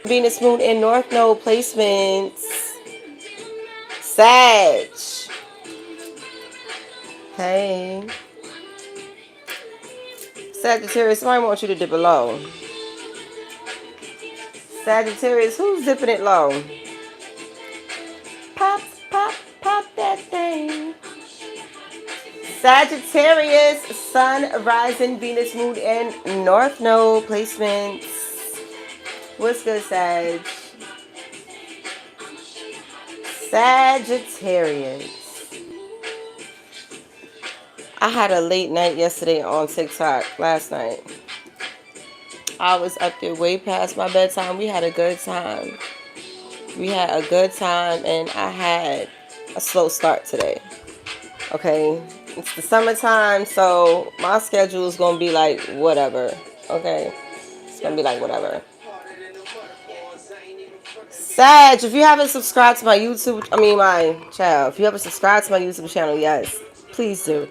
Venus, Moon, and North Node placements. Sag. Hey. Sagittarius, somebody wants you to dip it low. Sagittarius, who's dipping it low? Pop, pop, pop that thing. Sagittarius, Sun, Rising, Venus, Moon, and North Node placements. What's good, Sag? Sagittarius. I had a late night yesterday on TikTok last night. I was up there way past my bedtime. We had a good time. And I had a slow start today. Okay, it's the summertime, so my schedule is gonna be like whatever. Okay, it's gonna be like whatever. Sag, if you haven't subscribed to my YouTube, if you haven't subscribed to my YouTube channel, yes, please do.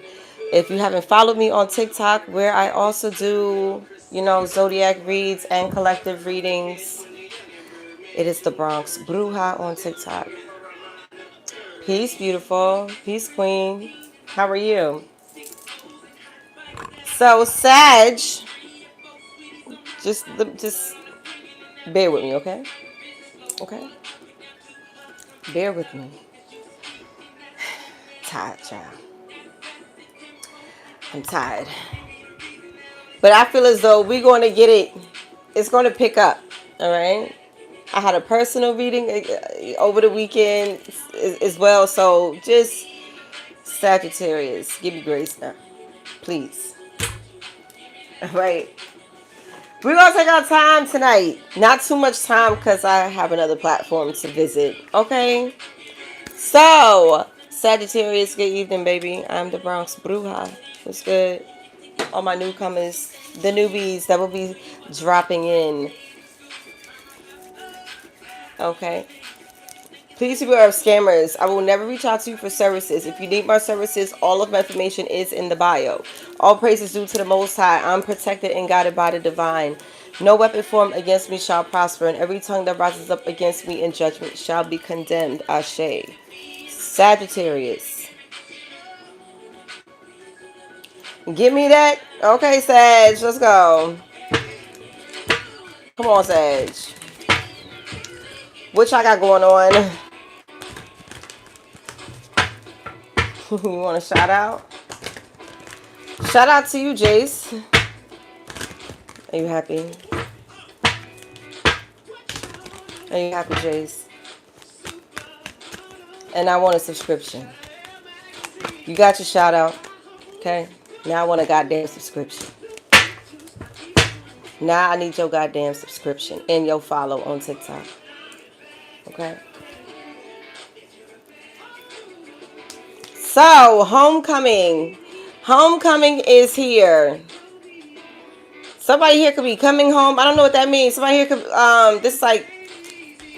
If you haven't followed me on TikTok, where I also do, zodiac reads and collective readings, it is the Bronx Bruja on TikTok. Peace, beautiful. Peace, queen. How are you? So, Sag, just bear with me, okay? Okay? Bear with me. Tired, child. I'm tired. But I feel as though we're going to get it. It's going to pick up, all right? I had a personal reading over the weekend as well. So just Sagittarius, give me grace now. Please. All right. We're going to take our time tonight. Not too much time because I have another platform to visit. Okay? So, Sagittarius, good evening, baby. I'm the Bronx Bruja. What's good? All my newcomers, the newbies that will be dropping in. Okay. Please beware of scammers. I will never reach out to you for services. If you need my services, all of my information is in the bio. All praise is due to the Most High. I'm protected and guided by the divine. No weapon formed against me shall prosper, and every tongue that rises up against me in judgment shall be condemned. Ashe. Sagittarius. Give me that. Okay, Sag. Let's go. Come on, Sag. What y'all got going on? You want a shout out? Shout out to you, Jace. Are you happy? Are you happy, Jace? And I want a subscription. You got your shout out. Okay? Now I want a goddamn subscription. Now I need your goddamn subscription and your follow on TikTok. Okay? So, homecoming. Homecoming is here. Somebody here could be coming home. I don't know what that means. Somebody here could, this is like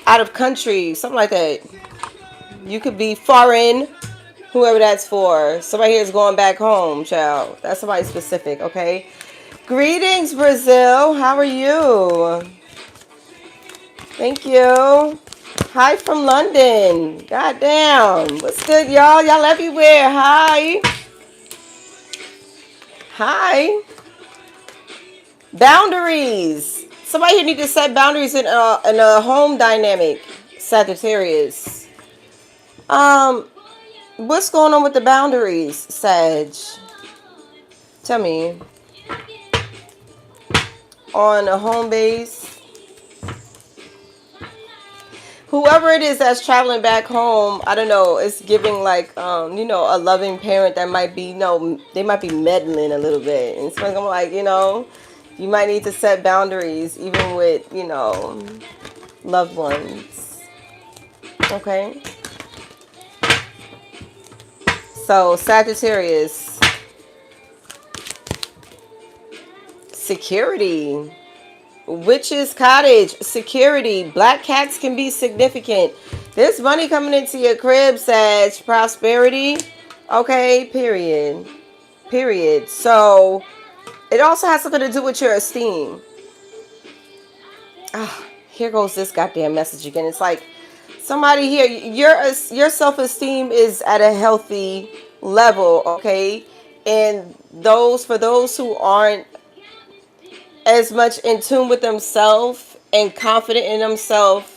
out of country. Something like that. You could be foreign. Whoever that's for. Somebody here is going back home, child. That's somebody specific, okay? Greetings, Brazil. How are you? Thank you. Hi from London. Goddamn. What's good, y'all? Y'all everywhere. Hi. Hi. Boundaries. Somebody here need to set boundaries in a home dynamic. Sagittarius. What's going on with the boundaries, Sag? Tell me. On a home base. Whoever it is that's traveling back home, I don't know, it's giving like, a loving parent that might be, they might be meddling a little bit. And so I'm like, you might need to set boundaries even with, loved ones. Okay? So, Sagittarius. Security. Witch's Cottage, security. Black cats can be significant. There's money coming into your crib, Sag. Prosperity. Okay, period. So, it also has something to do with your esteem. here goes this goddamn message again. It's like somebody here, your self-esteem is at a healthy level, okay? And for those who aren't as much in tune with themselves and confident in themselves,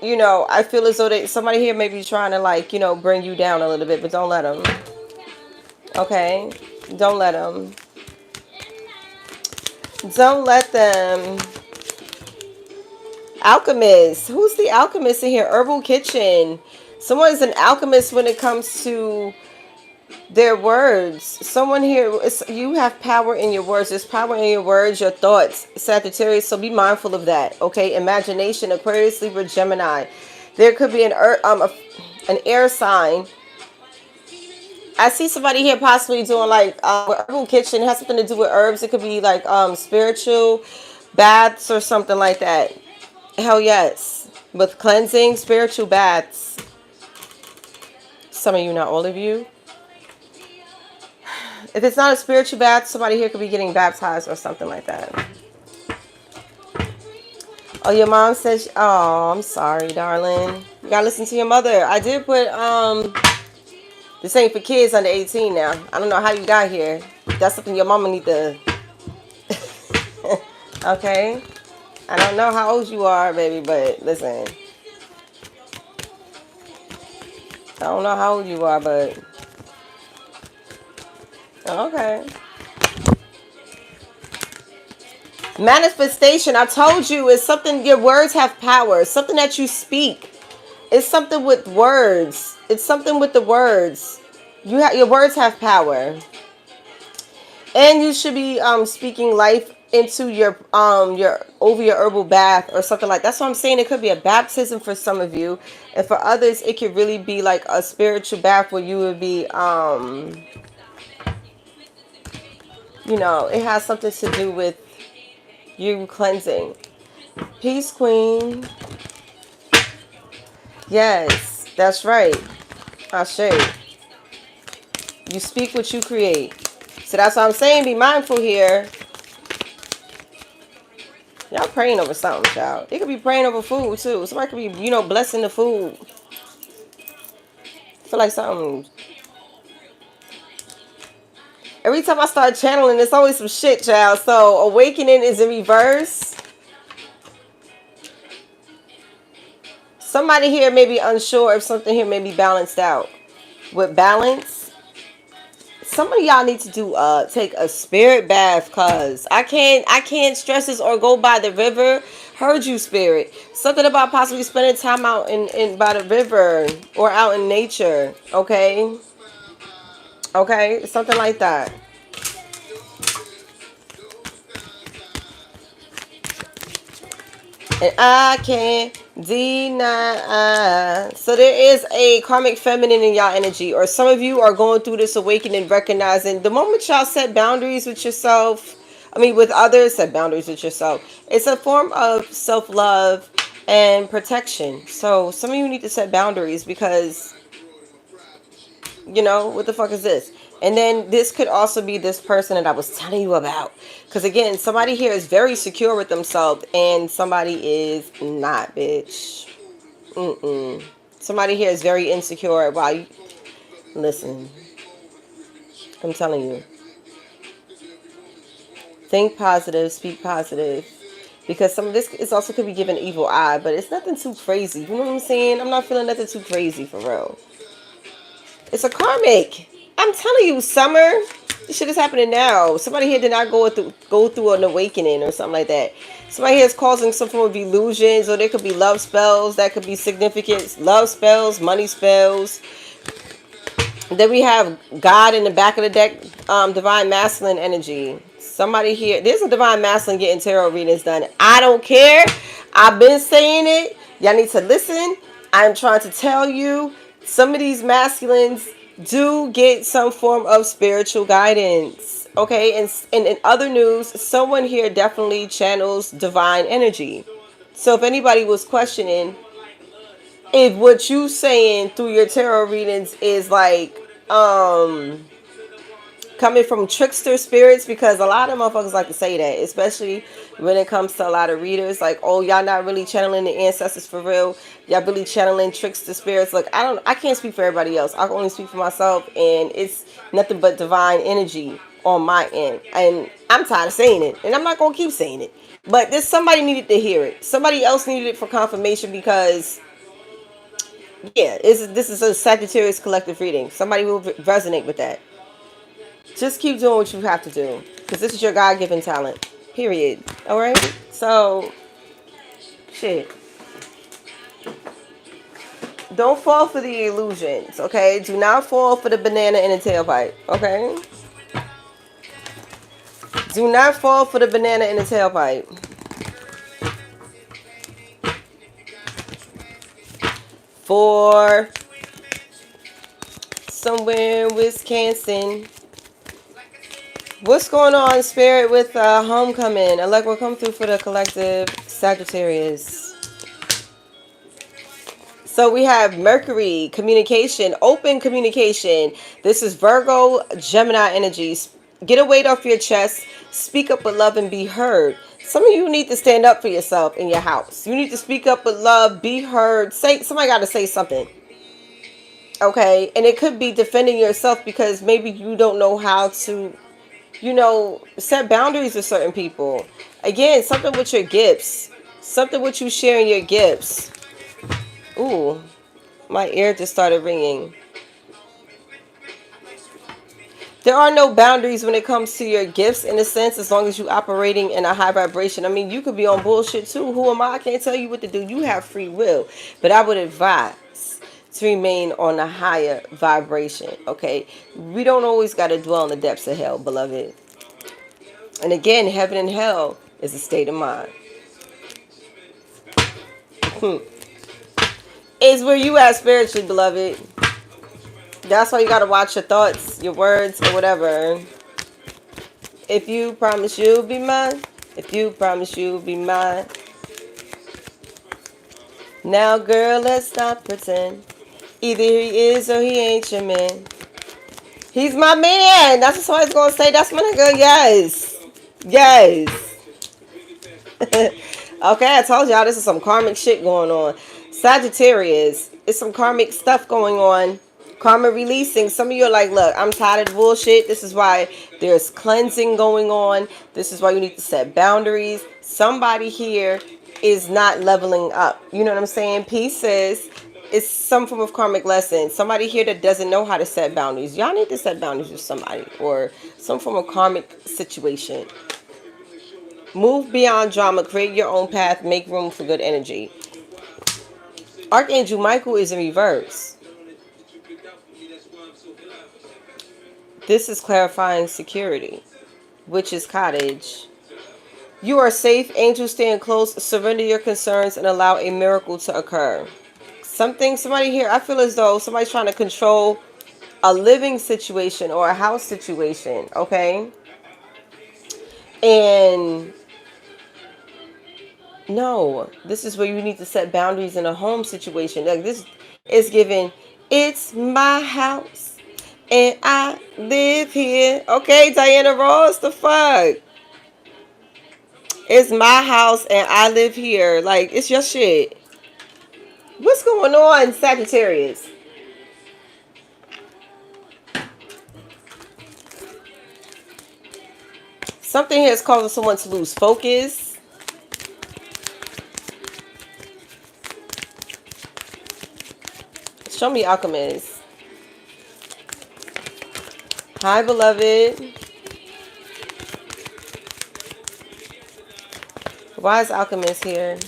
you know, I feel as though somebody here may be trying to, like, you know, bring you down a little bit, but don't let them. Okay? Don't let them. Don't let them. Alchemist. Who's the alchemist in here? Herbal Kitchen. Someone is an alchemist when it comes to their words. Someone here, you have power in your words. There's power in your words, your thoughts, Sagittarius. So be mindful of that. Okay? Imagination, Aquarius, Libra, Gemini. There could be an air sign. I see somebody here possibly doing like herbal kitchen. It has something to do with herbs. It could be like spiritual baths or something like that. Hell yes. With cleansing, spiritual baths. Some of you, not all of you. If it's not a spiritual bath, somebody here could be getting baptized or something like that. Oh, your mom says, oh, I'm sorry, darling. You gotta listen to your mother. I did put, this ain't for kids under 18 now. I don't know how you got here. That's something your mama need to, okay? I don't know how old you are, baby, but listen. I don't know how old you are, but okay. Manifestation, I told you, is something, your words have power. It's something that you speak. It's something with words. It's something with the words. Your words have power. And you should be speaking life into your over your herbal bath or something like that. That's what I'm saying. It could be a baptism for some of you, and for others it could really be like a spiritual bath where you would be you know, it has something to do with you cleansing. Peace, Queen. Yes, that's right. Ashe. You speak what you create. So that's what I'm saying. Be mindful here. Y'all praying over something, child. It could be praying over food, too. Somebody could be, you know, blessing the food. I feel like something. Every time I start channeling, there's always some shit, child. So awakening is in reverse. Somebody here may be unsure if something here may be balanced out. With balance, some of y'all need to do take a spirit bath, cause I can't stress this or go by the river. Heard you, spirit. Something about possibly spending time out in by the river or out in nature. Okay. Okay, something like that. And I can't deny. So there is a karmic feminine in y'all energy, or some of you are going through this awakening, recognizing the moment y'all set boundaries with yourself, with others, set boundaries with yourself. It's a form of self-love and protection. So some of you need to set boundaries because, you know, what the fuck is this? And then this could also be this person that I was telling you about. Because again, somebody here is very secure with themselves and somebody is not, bitch. Somebody here is very insecure. Wow, listen. I'm telling you. Think positive, speak positive. Because some of this is also could be given evil eye, but it's nothing too crazy. You know what I'm saying? I'm not feeling nothing too crazy for real. It's a karmic. I'm telling you, summer. This shit is happening now. Somebody here did not go through an awakening or something like that. Somebody here is causing some form of illusions, or there could be love spells. That could be significant. Love spells, money spells. Then we have God in the back of the deck. Divine masculine energy. Somebody here. There's a divine masculine getting tarot readings done. I don't care. I've been saying it. Y'all need to listen. I'm trying to tell you. Some of these masculines do get some form of spiritual guidance. Okay, and in other news, someone here definitely channels divine energy. So if anybody was questioning if what you saying through your tarot readings is like coming from trickster spirits, because a lot of motherfuckers like to say that, especially when it comes to a lot of readers, like, oh, y'all not really channeling the ancestors for real, y'all really channeling trickster spirits. Look, I can't speak for everybody else, I can only speak for myself, and it's nothing but divine energy on my end, and I'm tired of saying it, and I'm not gonna keep saying it, but there's somebody needed to hear it, somebody else needed it for confirmation, because yeah, this is a Sagittarius collective reading, somebody will resonate with that. Just keep doing what you have to do, because this is your God-given talent, period. All right, so shit, don't fall for the illusions, okay? Do not fall for the banana in the tailpipe, okay? Do not fall for the banana in the tailpipe. For somewhere in Wisconsin. What's going on, Spirit, with homecoming? Allegra, come through for the collective Sagittarius. So we have Mercury, communication, open communication. This is Virgo, Gemini energies. Get a weight off your chest. Speak up with love and be heard. Some of you need to stand up for yourself in your house. You need to speak up with love, be heard. Somebody got to say something. Okay? And it could be defending yourself, because maybe you don't know how to, set boundaries with certain people. Again, something with your gifts. Something with you sharing your gifts. Ooh, my ear just started ringing. There are no boundaries when it comes to your gifts, in a sense, as long as you're operating in a high vibration. I mean, you could be on bullshit too. Who am I? I can't tell you what to do. You have free will. But I would advise to remain on a higher vibration, okay? We don't always got to dwell in the depths of hell, beloved. And again, heaven and hell is a state of mind. Is where you at spiritually, beloved. That's why you got to watch your thoughts, your words, or whatever. If you promise you'll be mine. If you promise you'll be mine. Now, girl, let's not pretend. Either he is or he ain't your man. He's my man. That's what somebody's going to say. That's my nigga. Yes. Yes. Okay, I told y'all this is some karmic shit going on. Sagittarius. It's some karmic stuff going on. Karma releasing. Some of you are like, look, I'm tired of the bullshit. This is why there's cleansing going on. This is why you need to set boundaries. Somebody here is not leveling up. You know what I'm saying? Pieces. It's some form of karmic lesson. Somebody here that doesn't know how to set boundaries. Y'all need to set boundaries with somebody, or some form of karmic situation. Move beyond drama. Create your own path. Make room for good energy. Archangel Michael is in reverse. This is clarifying security. Witch's Cottage. You are safe. Angels stand close. Surrender your concerns and allow a miracle to occur. Somebody here, I feel as though somebody's trying to control a living situation or a house situation, okay? And no, this is where you need to set boundaries in a home situation. Like, this is given, it's my house and I live here. Okay, Diana Ross, the fuck? It's my house and I live here. Like, it's your shit. What's going on, Sagittarius? Something here is causing someone to lose focus. Show me Alchemist. Hi, beloved. Why is Alchemist here?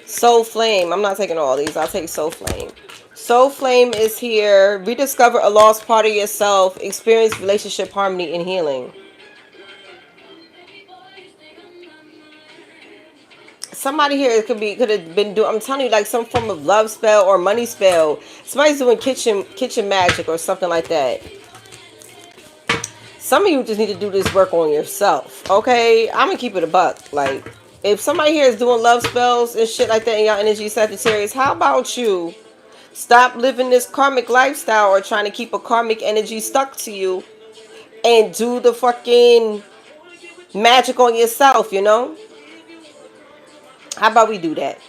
Soul Flame. I'm not taking all these. I'll take Soul Flame. Soul Flame is here. Rediscover a lost part of yourself. Experience relationship harmony and healing. Somebody here could have been doing, I'm telling you, like some form of love spell or money spell. Somebody's doing kitchen magic or something like that. Some of you just need to do this work on yourself. Okay? I'm gonna keep it a buck. Like, If somebody here is doing love spells and shit like that in y'all energy, Sagittarius, how about you stop living this karmic lifestyle or trying to keep a karmic energy stuck to you and do the fucking magic on yourself, you know? How about we do that?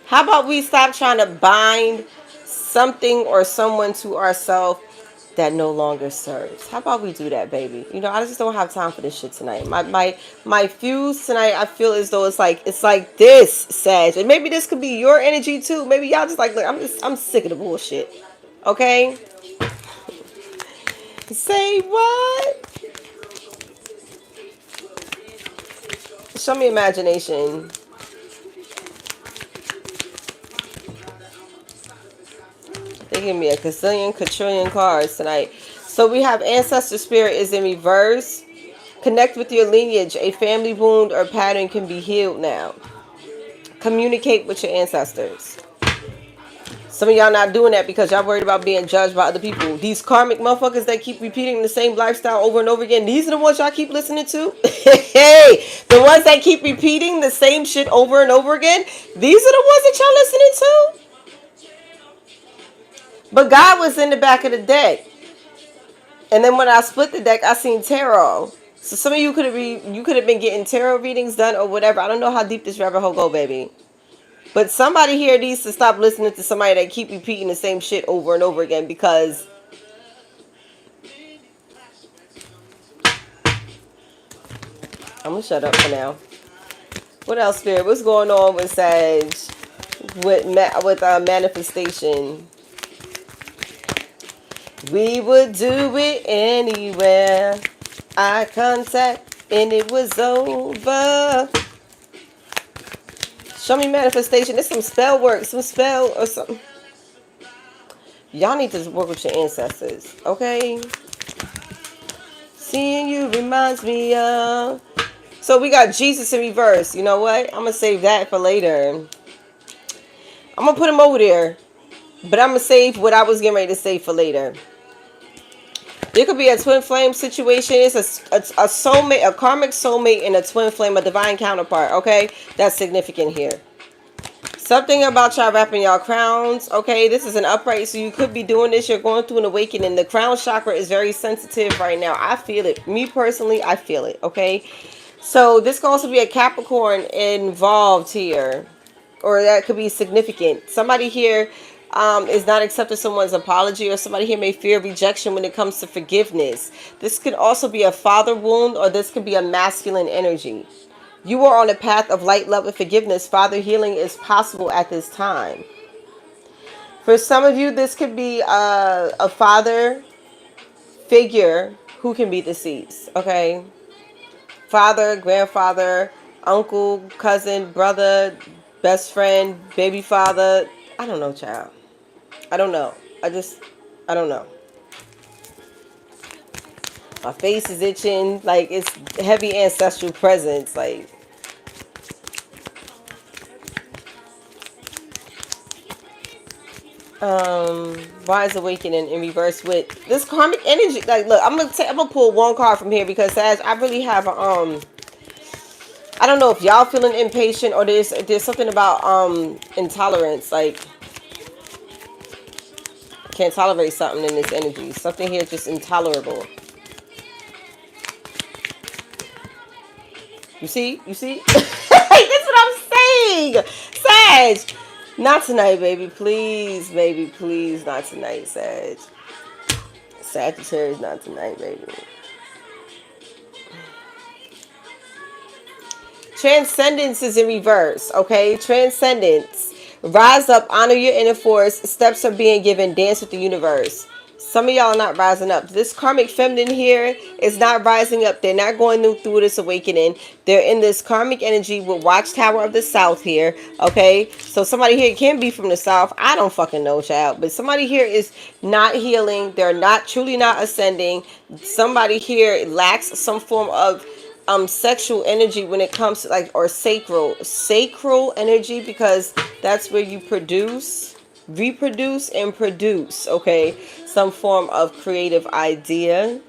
How about we stop trying to bind something or someone to ourselves that no longer serves? How about we do that, baby? You know, I just don't have time for this shit tonight. My fuse tonight, I feel as though it's like this, Sag. And maybe this could be your energy too. Maybe y'all just like, look, I'm sick of the bullshit. Okay? Say what? Show me imagination. They give me a quadrillion cards tonight. So we have ancestor spirit is in reverse. Connect with your lineage. A family wound or pattern can be healed now. Communicate with your ancestors. Some of y'all not doing that because y'all worried about being judged by other people. These karmic motherfuckers that keep repeating the same lifestyle over and over again. These are the ones y'all keep listening to. Hey, the ones that keep repeating the same shit over and over again. These are the ones that y'all listening to. But God was in the back of the deck. And then when I split the deck, I seen tarot. So some of you could have been getting tarot readings done or whatever. I don't know how deep this rabbit hole go, baby. But somebody here needs to stop listening to somebody that keep repeating the same shit over and over again because I'm gonna shut up for now. What else, Spirit? What's going on with Sag? With manifestation? We would do it anywhere. Eye contact and it was over. Show me manifestation. It's some spell work, some spell or something. Y'all need to work with your ancestors, okay? Seeing you reminds me of. So we got Jesus in reverse. You know what? I'm gonna save that for later. I'm gonna put him over there, but I'm gonna save what I was getting ready to save for later. There could be a twin flame situation. It's a soulmate, a karmic soulmate, and a twin flame, a divine counterpart. Okay, that's significant here. Something about y'all wrapping y'all crowns. Okay, this is an upright, so you could be doing this. You're going through an awakening. The crown chakra is very sensitive right now. I feel it. Me personally, I feel it. Okay, so this could also be a Capricorn involved here, or that could be significant. Somebody here is not accepting someone's apology, or somebody here may fear rejection when it comes to forgiveness. This could also be a father wound, or this could be a masculine energy. You are on a path of light, love, and forgiveness. Father healing is possible at this time. For some of you, this could be a father figure who can be deceased. Okay, father, grandfather, uncle, cousin, brother, best friend, baby father. I don't know, child. I don't know. I don't know. My face is itching. Like, it's heavy ancestral presence. Like, Rise Awakening in reverse with this karmic energy. Like, look, I'm gonna pull one card from here because Sag, I really have a I don't know if y'all feeling impatient or there's something about intolerance. Like, can't tolerate something in this energy. Something here is just intolerable. You see? That's what I'm saying. Sag, not tonight, baby. Please, baby. Please, not tonight, Sag. Sagittarius, not tonight, baby. Transcendence is in reverse, okay? Transcendence. Rise up, honor your inner force. Steps are being given. Dance with the universe. Some of y'all are not rising up. This karmic feminine here is not rising up. They're not going through this awakening. They're in this karmic energy with Watchtower of the South here, okay? So somebody here can be from the South. I don't fucking know, child. But somebody here is not healing. They're not truly not ascending. Somebody here lacks some form of sexual energy when it comes to, like, or sacral energy, because that's where you produce, reproduce, and produce, okay? Some form of creative idea.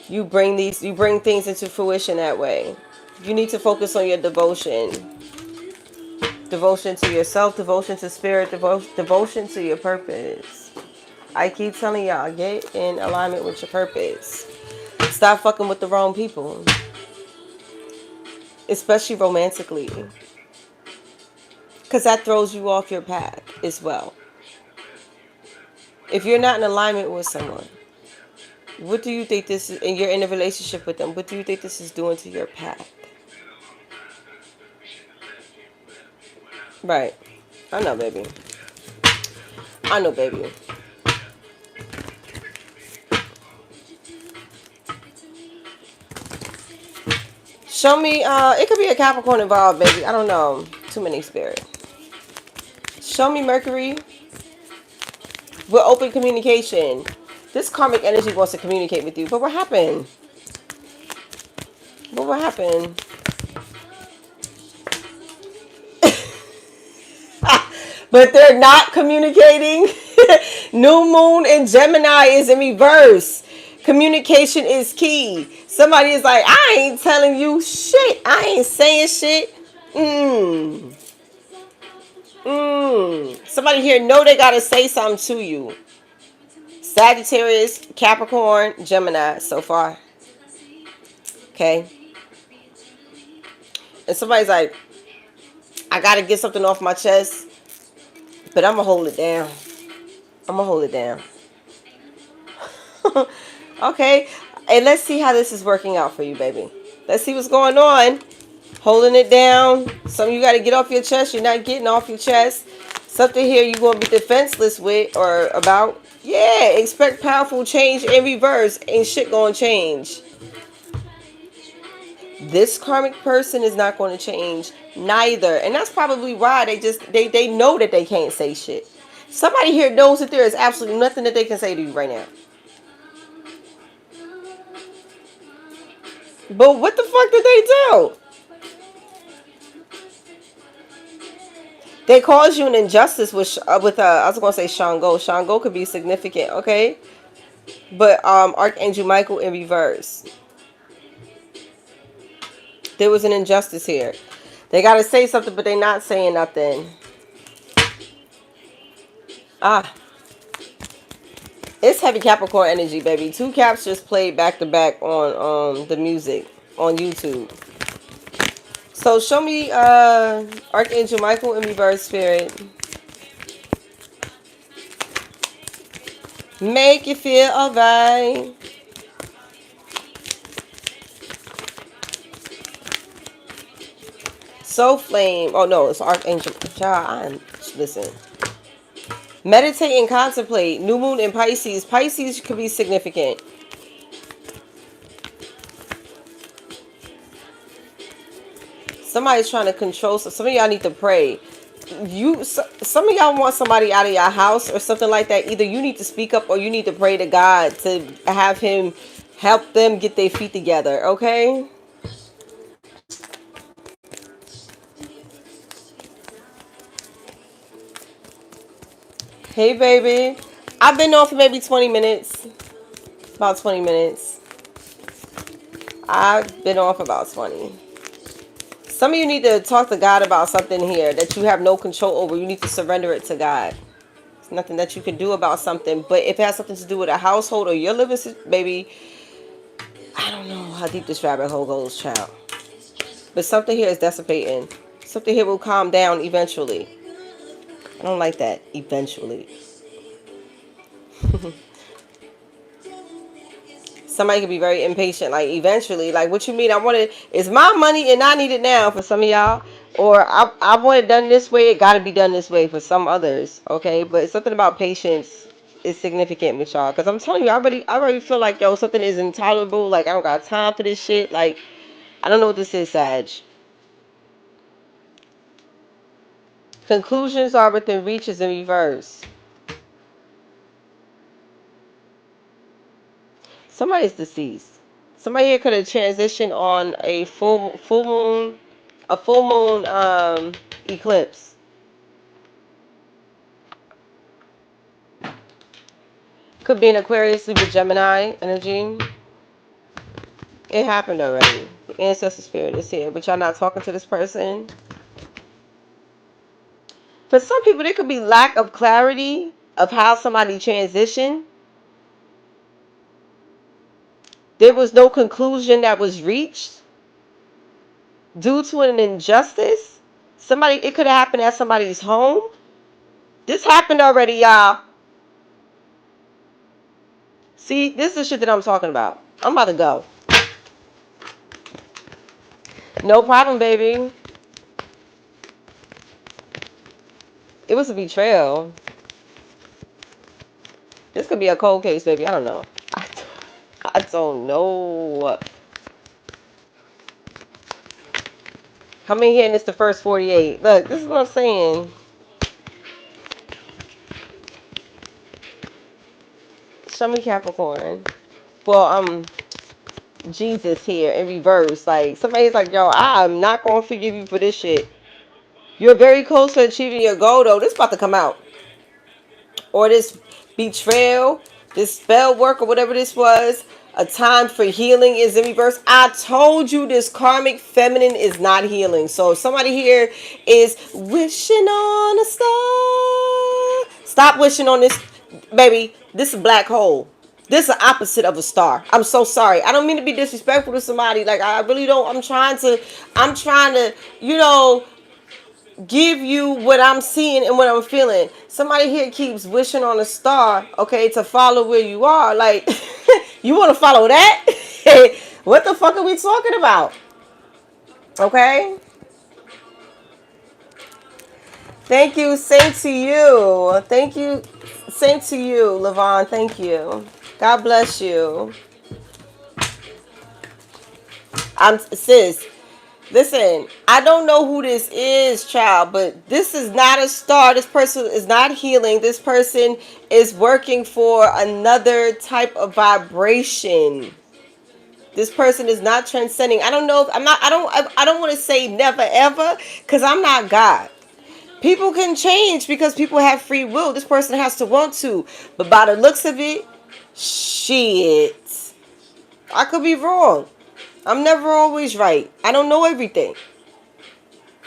You bring things into fruition that way. You need to focus on your devotion. Devotion to yourself, devotion to spirit, devotion to your purpose. I keep telling y'all, get in alignment with your purpose. Stop fucking with the wrong people. Especially romantically. Because that throws you off your path as well. If you're not in alignment with someone, what do you think this is, and you're in a relationship with them, what do you think this is doing to your path? Right. I know, baby. I know, baby. Show me, it could be a Capricorn involved, baby. I don't know. Too many spirit. Show me Mercury with open communication. This karmic energy wants to communicate with you. But what happened? But what happened? But they're not communicating. New moon in Gemini is in reverse. Communication is key. Somebody is like, I ain't telling you shit. I ain't saying shit. Somebody here know they gotta say something to you. Sagittarius, Capricorn, Gemini so far. Okay. And somebody's like, I gotta get something off my chest, but I'm gonna hold it down. I'm gonna hold it down. Okay. And let's see how this is working out for you, baby. Let's see what's going on. Holding it down. Some you got to get off your chest. You're not getting off your chest. Something here you're going to be defenseless with or about. Yeah, expect powerful change in reverse. Ain't shit going to change. This karmic person is not going to change neither. And that's probably why they know that they can't say shit. Somebody here knows that there is absolutely nothing that they can say to you right now. But what the fuck did they do? They caused you an injustice with I was gonna say Shango. Shango could be significant, okay? But Archangel Michael in reverse. There was an injustice here. They gotta say something, but they're not saying nothing. It's heavy Capricorn energy, baby. 2 caps just played back to back on the music on YouTube. So show me Archangel Michael in reverse, spirit. Make you feel alright. Soul flame. Oh no, it's Archangel. Child, listen. Meditate and contemplate. New moon in Pisces. Pisces could be significant. Somebody's trying to control. Some of y'all need to pray. Some of y'all want somebody out of your house or something like that. Either you need to speak up or you need to pray to God to have him help them get their feet together. Okay. Hey, baby. I've been on for maybe 20 minutes. About 20 minutes. I've been on for about 20. Some of you need to talk to God about something here that you have no control over. You need to surrender it to God. There's nothing that you can do about something. But if it has something to do with a household or your living, baby, I don't know how deep this rabbit hole goes, child. But something here is dissipating. Something here will calm down eventually. I don't like that. Eventually. Somebody could be very impatient. Like, eventually. Like, what you mean? I want it. It's my money and I need it now for some of y'all. Or I want it done this way. It got to be done this way for some others. Okay? But something about patience is significant with y'all. Because I'm telling you, I already feel like, yo, something is intolerable. Like, I don't got time for this shit. Like, I don't know what this is, Sag. Conclusions are within reach is in reverse. Somebody's deceased. Somebody here could have transitioned on a full moon, eclipse. Could be an Aquarius, Libra, Gemini energy. It happened already. Ancestor spirit is here, but y'all not talking to this person. For some people, there could be lack of clarity of how somebody transitioned. There was no conclusion that was reached due to an injustice. Somebody, it could have happened at somebody's home. This happened already, y'all. See, this is the shit that I'm talking about. I'm about to go. No problem, baby. It was a betrayal. This could be a cold case, baby. I don't know. I don't know. Come in here and it's the first 48. Look, this is what I'm saying. Show me Capricorn. Well, Jesus here in reverse. Like, somebody's like, yo, I'm not going to forgive you for this shit. You're very close to achieving your goal, though. This is about to come out. Or this betrayal, this spell work, or whatever this was. A time for healing is in reverse. I told you this karmic feminine is not healing. So if somebody here is wishing on a star, stop wishing on this, baby. This is a black hole. This is the opposite of a star. I'm so sorry. I don't mean to be disrespectful to somebody. Like, I really don't. I'm trying to, give you what I'm seeing and what I'm feeling. Somebody here keeps wishing on a star, okay, to follow where you are. Like, you want to follow that? What the fuck are we talking about? Okay? Thank you. Same to you. Thank you. Same to you, Levon. Thank you. God bless you. Sis, listen, I don't know who this is, child, but this is not a star. This person is not healing. This person is working for another type of vibration. This person is not transcending. I don't know if I don't want to say never ever, because I'm not God. People can change because people have free will. This person has to want to. But by the looks of it, shit. I could be wrong. I'm never always right. I don't know everything.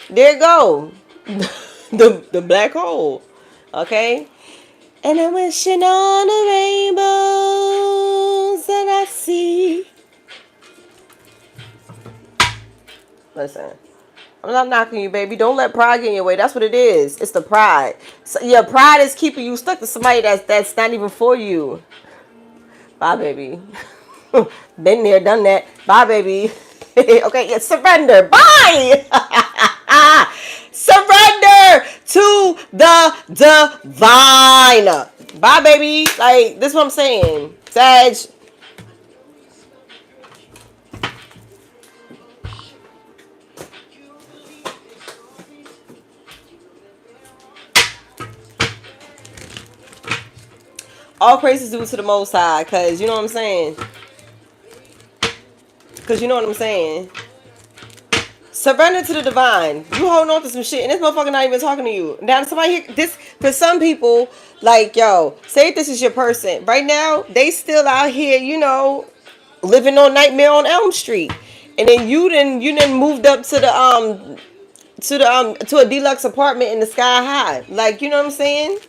There you go. the black hole. Okay? And I'm wishing on the rainbows that I see. Listen. I'm not knocking you, baby. Don't let pride get in your way. That's what it is. It's the pride. So, yeah, pride is keeping you stuck to somebody that's not even for you. Bye, baby. Been there, done that. Bye, baby. Okay, yeah, surrender. Bye. Surrender to the divine. Bye, baby. Like, this is what I'm saying. Sag. All praises due to the Most High, because you know what I'm saying? Because you know what I'm saying? Surrender to the divine. You holding on to some shit, and this motherfucker not even talking to you. Now, somebody here, this, for some people, like, yo, say if this is your person. Right now, they still out here, living on Nightmare on Elm Street. And then you done moved up to a deluxe apartment in the Sky High. Like, you know what I'm saying?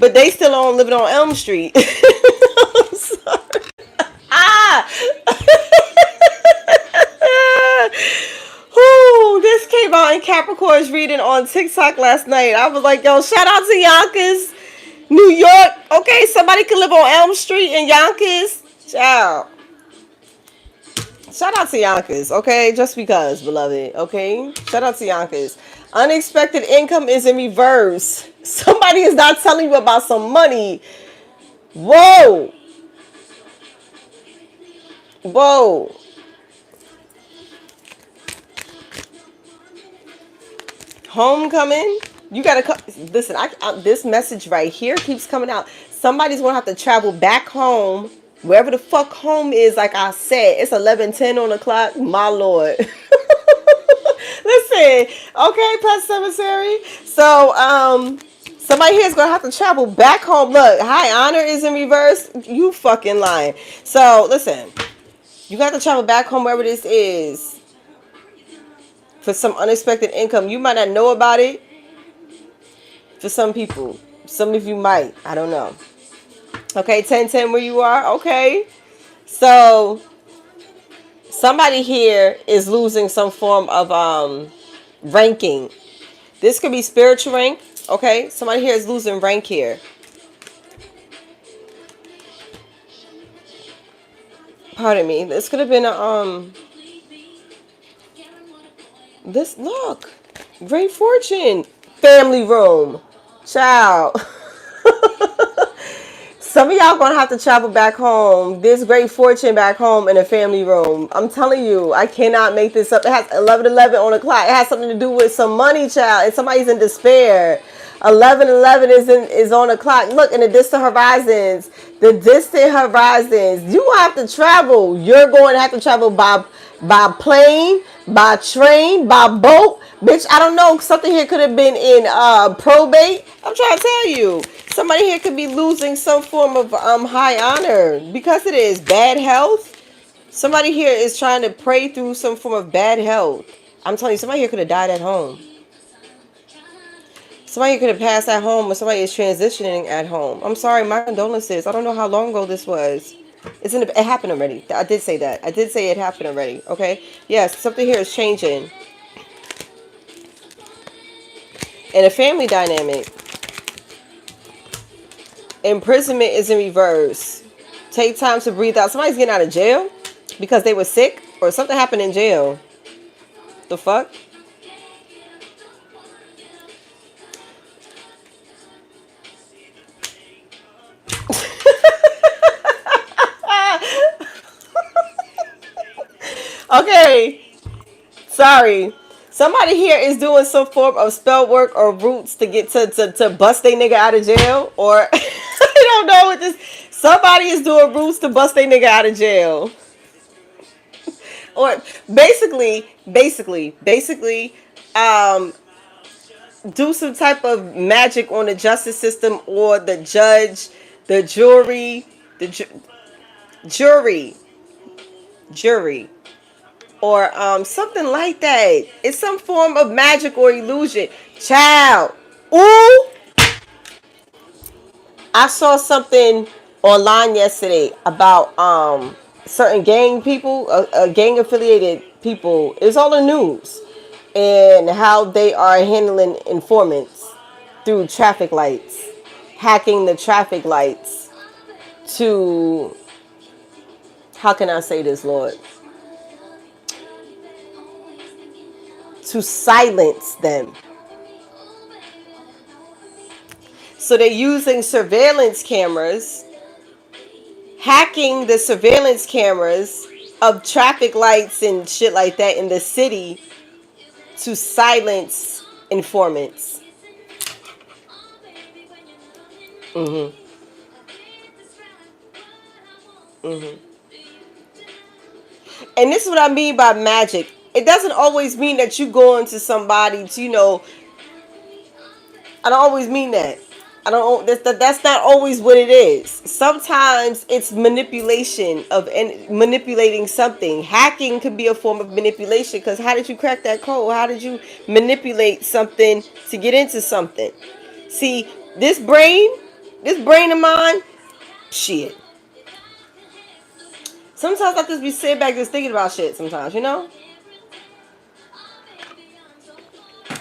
But they still on living on Elm Street. I'm sorry. Ooh, this came out in Capricorn's reading on TikTok last night. I was like, yo, shout out to Yonkers, New York. Okay, somebody can live on Elm Street in Yonkers. Ciao. Shout out to Yonkers, okay? Just because, beloved, okay? Shout out to Yonkers. Unexpected income is in reverse. Somebody is not telling you about some money. Whoa. Whoa. Homecoming. You gotta listen. This message right here keeps coming out. Somebody's gonna have to travel back home, wherever the fuck home is. Like I said, it's 11:10 on the clock. My lord. Listen, okay, Pet Cemetery. So, somebody here is gonna have to travel back home. Look, High Honor is in reverse. You fucking lying. So, listen. You got to travel back home wherever this is for some unexpected income. You might not know about it for some people. Some of you might. I don't know. Okay, 1010 where you are. Okay. So somebody here is losing some form of ranking. This could be spiritual rank. Okay. Somebody here is losing rank here. Pardon me. This could have been a this look. Great fortune. Family room. Child. Some of y'all gonna have to travel back home. There's great fortune back home in a family room. I'm telling you, I cannot make this up. It has 11:11 on the clock. It has something to do with some money, child, and somebody's in despair. 11:11 is on the clock. Look, in the distant horizons. The distant horizons. You gonna have to travel. You're going to have to travel by plane, by train, by boat. Bitch, I don't know. Something here could have been in probate. I'm trying to tell you. Somebody here could be losing some form of high honor because it is bad health. Somebody here is trying to pray through some form of bad health. I'm telling you, somebody here could have died at home. Somebody could have passed at home, or somebody is transitioning at home. I'm sorry, my condolences. I don't know how long ago this was. It happened already. I did say that. I did say it happened already. Okay. Yes, something here is changing. And a family dynamic. Imprisonment is in reverse. Take time to breathe out. Somebody's getting out of jail because they were sick or something happened in jail. The fuck? Okay. Sorry. Somebody here is doing some form of spell work or roots to get to bust they nigga out of jail. Or I don't know what this. Somebody is doing roots to bust they nigga out of jail. Or basically, do some type of magic on the justice system or the judge, the jury, jury, or something like that. It's some form of magic or illusion. Child. Ooh. I saw something online yesterday about certain gang people, gang affiliated people. It's all in the news. And how they are handling informants through traffic lights, hacking the traffic lights to, how can I say this, Lord? To silence them. So they're using surveillance cameras, hacking the surveillance cameras of traffic lights and shit like that in the city to silence informants. Mm-hmm. Mm-hmm. And this is what I mean by magic. It doesn't always mean that you go into somebody to, I don't always mean that. I don't. That's not always what it is. Sometimes it's manipulation of and manipulating something. Hacking could be a form of manipulation because how did you crack that code? How did you manipulate something to get into something? See, this brain of mine, shit. Sometimes I just be sitting back just thinking about shit. Sometimes,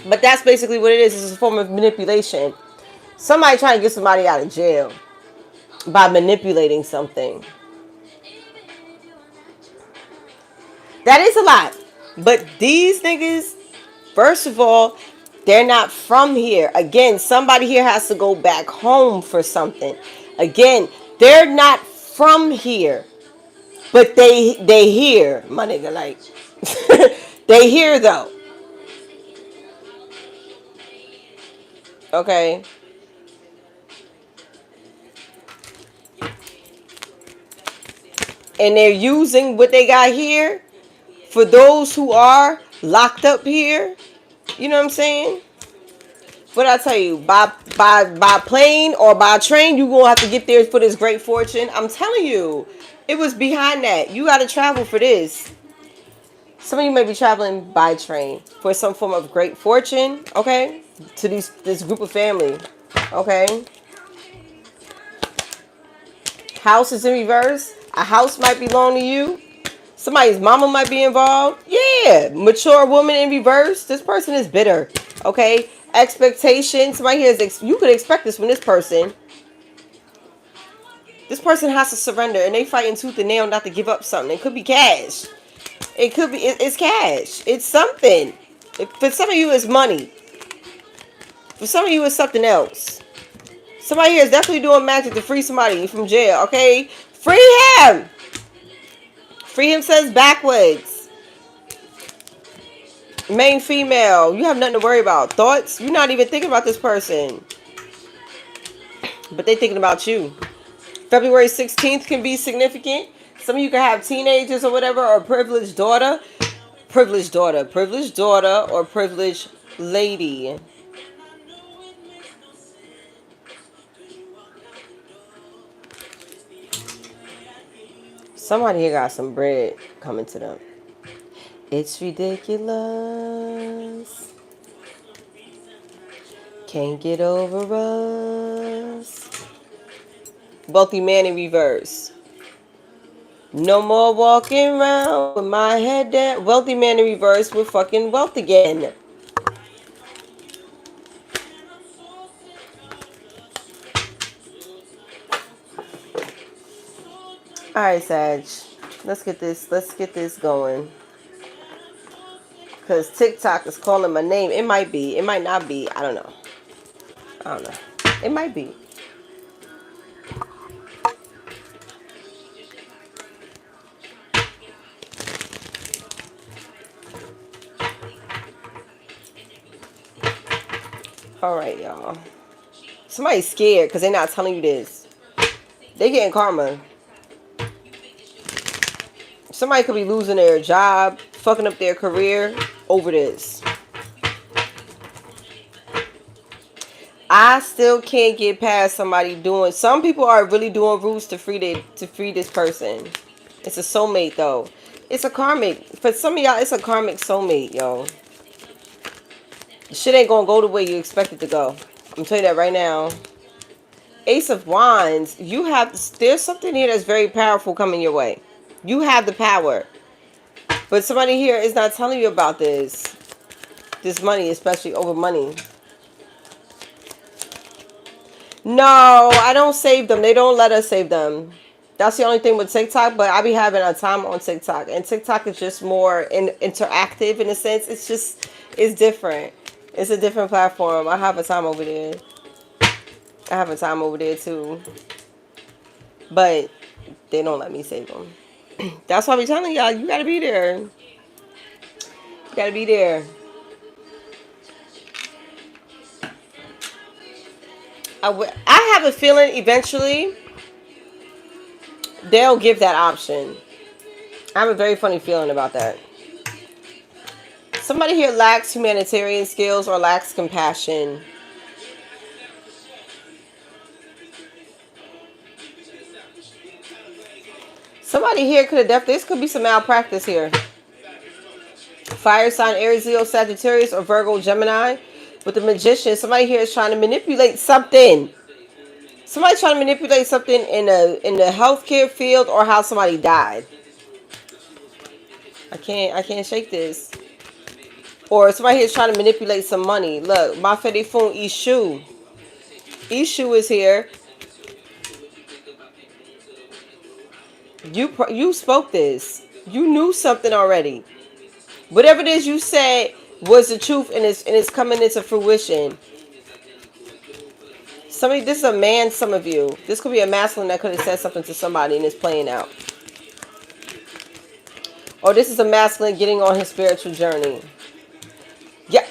But that's basically what it is. It's a form of manipulation. Somebody trying to get somebody out of jail by manipulating something. That is a lot. But these niggas, first of all, they're not from here. Again, somebody here has to go back home for something. Again, they're not from here. But they here, my nigga, like they here though. Okay. And they're using what they got here for those who are locked up here. You know what I'm saying? What I tell you, by plane or by train, you gonna have to get there for this great fortune. I'm telling you, it was behind that. You got to travel for this. Some of you may be traveling by train for some form of great fortune. Okay, to this group of family. Okay, house is in reverse. A house might belong to you. Somebody's mama might be involved. Yeah, mature woman in reverse. This person is bitter. Okay, expectation. Somebody here is you could expect this from this person. This person has to surrender, and they fighting tooth and nail not to give up something. It could be cash. It could be it's cash. It's something. For some of you, it's money. For some of you, it's something else. Somebody here is definitely doing magic to free somebody from jail. Okay, free him. Free him says backwards. Main female. You have nothing to worry about. Thoughts? You're not even thinking about this person. But they thinking about you. February 16th can be significant. Some of you can have teenagers or whatever, or privileged daughter. Privileged daughter. Privileged daughter or privileged lady. Somebody here got some bread coming to them. It's ridiculous. Can't get over us. Wealthy man in reverse. No more walking around with my head down. Wealthy man in reverse with fucking wealth again. Alright, Sag. Let's get this going. Because TikTok is calling my name. It might be. It might not be. I don't know. It might be. Alright, y'all. Somebody's scared because they're not telling you this. They getting karma. Somebody could be losing their job, fucking up their career over this. I still can't get past somebody doing. Some people are really doing roots to free this person. It's a soulmate though. It's a karmic. For some of y'all, it's a karmic soulmate, yo. Shit ain't gonna go the way you expect it to go. I'm telling you that right now. Ace of Wands. There's something here that's very powerful coming your way. You have the power. But somebody here is not telling you about this. This money, especially over money. No, I don't save them. They don't let us save them. That's the only thing with TikTok. But I be having a time on TikTok. And TikTok is just more interactive in a sense. It's different. It's a different platform. I have a time over there. I have a time over there too. But they don't let me save them. That's why I'm telling y'all, you gotta be there. You gotta be there. I have a feeling eventually they'll give that option. I have a very funny feeling about that. Somebody here lacks humanitarian skills or lacks compassion. Somebody here this could be some malpractice here. Fire sign, Aries, Leo, Sagittarius, or Virgo, Gemini. With the Magician, somebody here is trying to manipulate something. Somebody's trying to manipulate something in the healthcare field or how somebody died. I can't shake this. Or somebody here is trying to manipulate some money. Look, my Fede Fun Ishu. Ishu is here. You spoke this. You knew something already. Whatever it is you said was the truth, and it's coming into fruition. This is a man. Some of you. This could be a masculine that could have said something to somebody and it's playing out. Or this is a masculine getting on his spiritual journey. Yeah.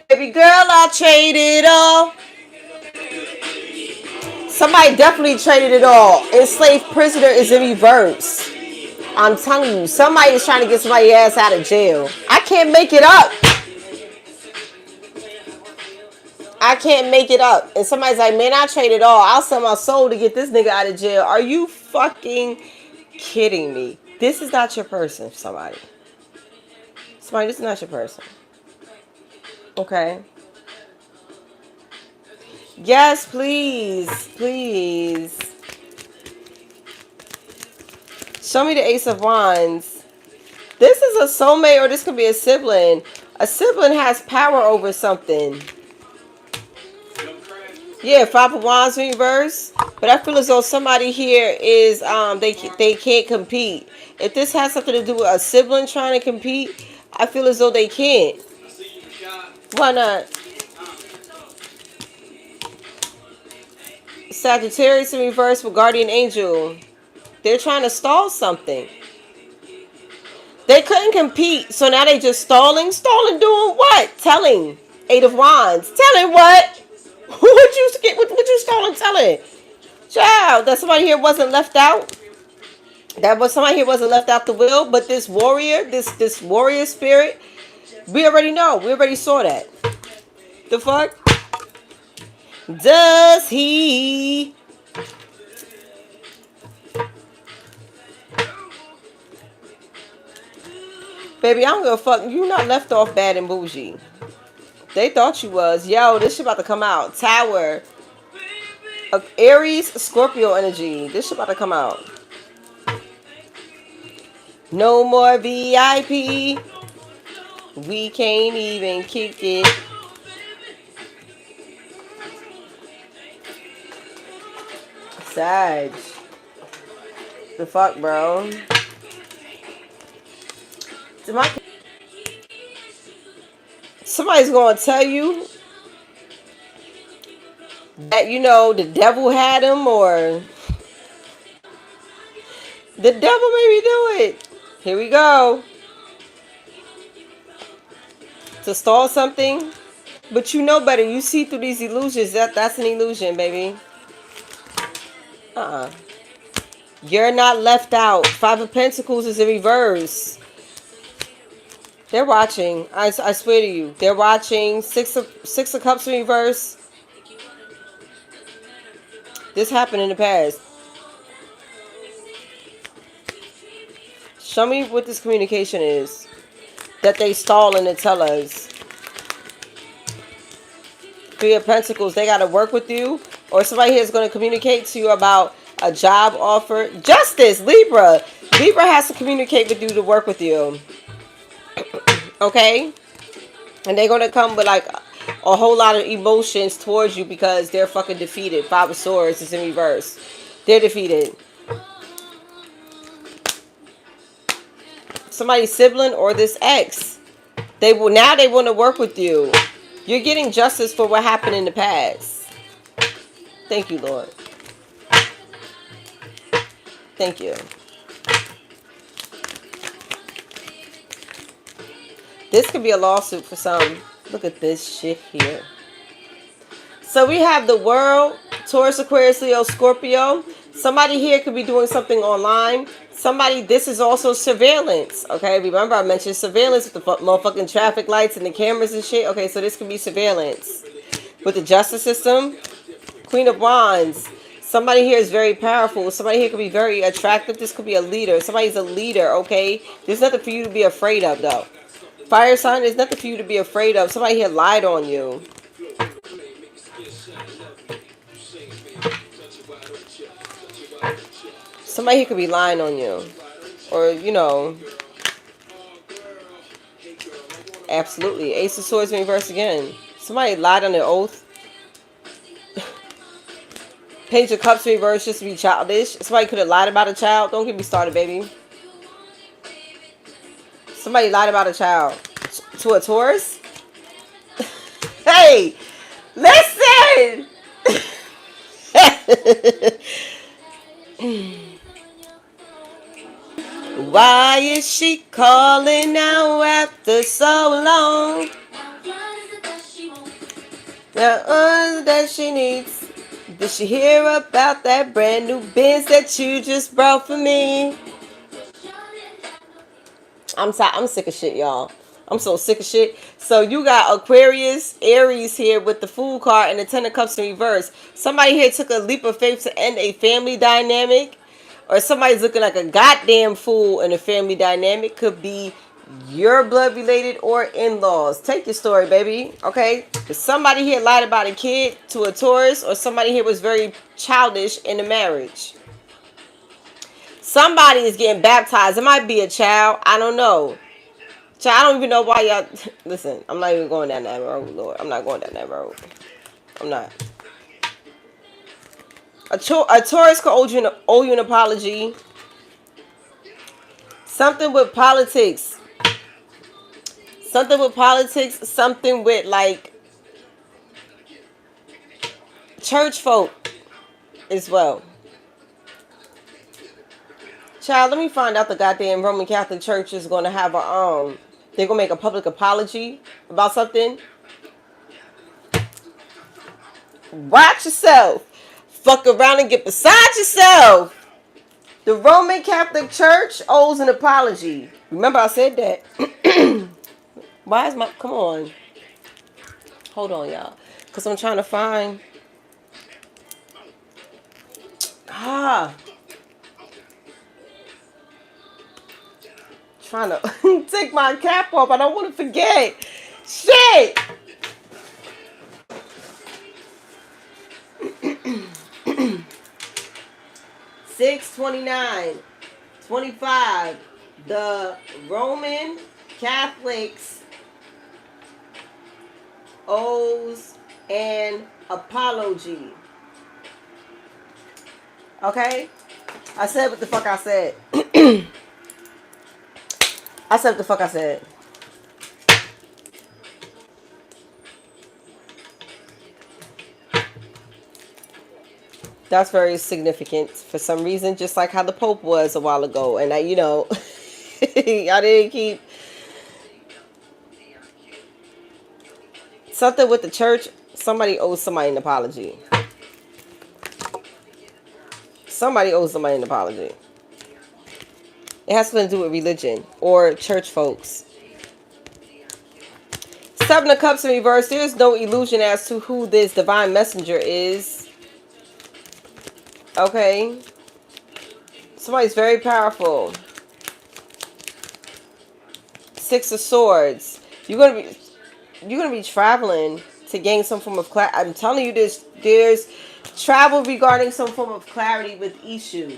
Baby girl, I traded all. Somebody definitely traded it all. Enslaved prisoner is in reverse. I'm telling you, somebody is trying to get somebody's ass out of jail. I can't make it up. I can't make it up. And somebody's like, man, I trade it all. I'll sell my soul to get this nigga out of jail. Are you fucking kidding me? This is not your person, somebody. Somebody, this is not your person. Okay. Yes, please. Please. Show me the Ace of Wands. This is a soulmate or this could be a sibling. A sibling has power over something. Yeah, Five of Wands in reverse. But I feel as though somebody here is they can't compete. If this has something to do with a sibling trying to compete, I feel as though they can't. Why not? Sagittarius in reverse with Guardian Angel. They're trying to stall something. They couldn't compete, so now they just stalling. Stalling doing what? Telling. Eight of Wands. Telling what? What you stalling telling? Child, that somebody here wasn't left out. That was somebody here wasn't left out the will, but this warrior, this warrior spirit, we already know. We already saw that. The fuck? Does he? Baby, I don't give a fuck. You not left off bad and bougie. They thought you was. Yo, this shit about to come out. Tower. Aries, Scorpio energy. This shit about to come out. No more VIP. We can't even kick it. Sag. The fuck, bro? Somebody's gonna tell you that, you know, the devil had him, or the devil made me do it. Here we go. To stall something. But you know better. You see through these illusions. That's an illusion, baby. You're not left out. Five of Pentacles is in reverse. They're watching. I swear to you. They're watching. Six of Cups in reverse. This happened in the past. Show me what this communication is that they stalling to tell us. Three of Pentacles, they got to work with you, or somebody here is going to communicate to you about a job offer. Justice, Libra. Libra has to communicate with you to work with you. Okay? And they're going to come with like a whole lot of emotions towards you because they're fucking defeated. Five of Swords is in reverse. They're defeated. Somebody's sibling or this ex. They want to work with you. You're getting justice for what happened in the past. Thank you, Lord. Thank you. This could be a lawsuit for some. Look at this shit here. So we have the World, Taurus, Aquarius, Leo, Scorpio. Somebody here could be doing something online. Somebody, this is also surveillance. Okay, remember I mentioned surveillance with the motherfucking traffic lights and the cameras and shit. Okay, so this could be surveillance. With the justice system. Queen of Wands. Somebody here is very powerful. Somebody here could be very attractive. This could be a leader. Somebody's a leader, okay? There's nothing for you to be afraid of, though. Fire sign, there's nothing for you to be afraid of. Somebody here lied on you. Somebody here could be lying on you. Or, you know. Absolutely. Ace of Swords in reverse again. Somebody lied on their oath. Page of Cups in reverse just to be childish. Somebody could have lied about a child. Don't get me started, baby. Somebody lied about a child. To a Taurus? Hey! Listen! Why is she calling now after so long? Now that she needs. Did she hear about that brand new Benz that you just brought for me? I'm sick of shit, y'all. I'm so sick of shit. So you got Aquarius, Aries here with the Fool card and the Ten of Cups in reverse. Somebody here took a leap of faith to end a family dynamic. Or somebody's looking like a goddamn fool in a family dynamic. Could be your blood related or in-laws. Take your story, baby. Okay? Somebody here lied about a kid to a Taurus, or somebody here was very childish in a marriage. Somebody is getting baptized. It might be a child. I don't know. Child, I don't even know why y'all... Listen, I'm not even going down that road, Lord. I'm not going down that road. I'm not. A Taurus could owe you an apology. Something with politics. Something with politics. Something with, like, church folk as well. Child, let me find out the goddamn Roman Catholic Church is going to have a, they're going to make a public apology about something. Watch yourself. Fuck around and get beside yourself. The Roman Catholic Church owes an apology. Remember I said that. Why is my... Come on. Hold on, y'all. Because I'm trying to find... Trying to take my cap off. I don't want to forget. Shit! $6.29, $25. The Roman Catholics owes an apology. Okay? I said what the fuck I said. I said what the fuck I said. That's very significant for some reason, just like how the Pope was a while ago. And I, you know, I didn't keep something with the church. Somebody owes somebody an apology. Somebody owes somebody an apology. It has something to do with religion or church folks. Seven of Cups in reverse. There's no illusion as to who this divine messenger is. Okay. Somebody's very powerful. Six of Swords. You're gonna be traveling to gain some form of clarity. I'm telling you this. There's travel regarding some form of clarity with issue.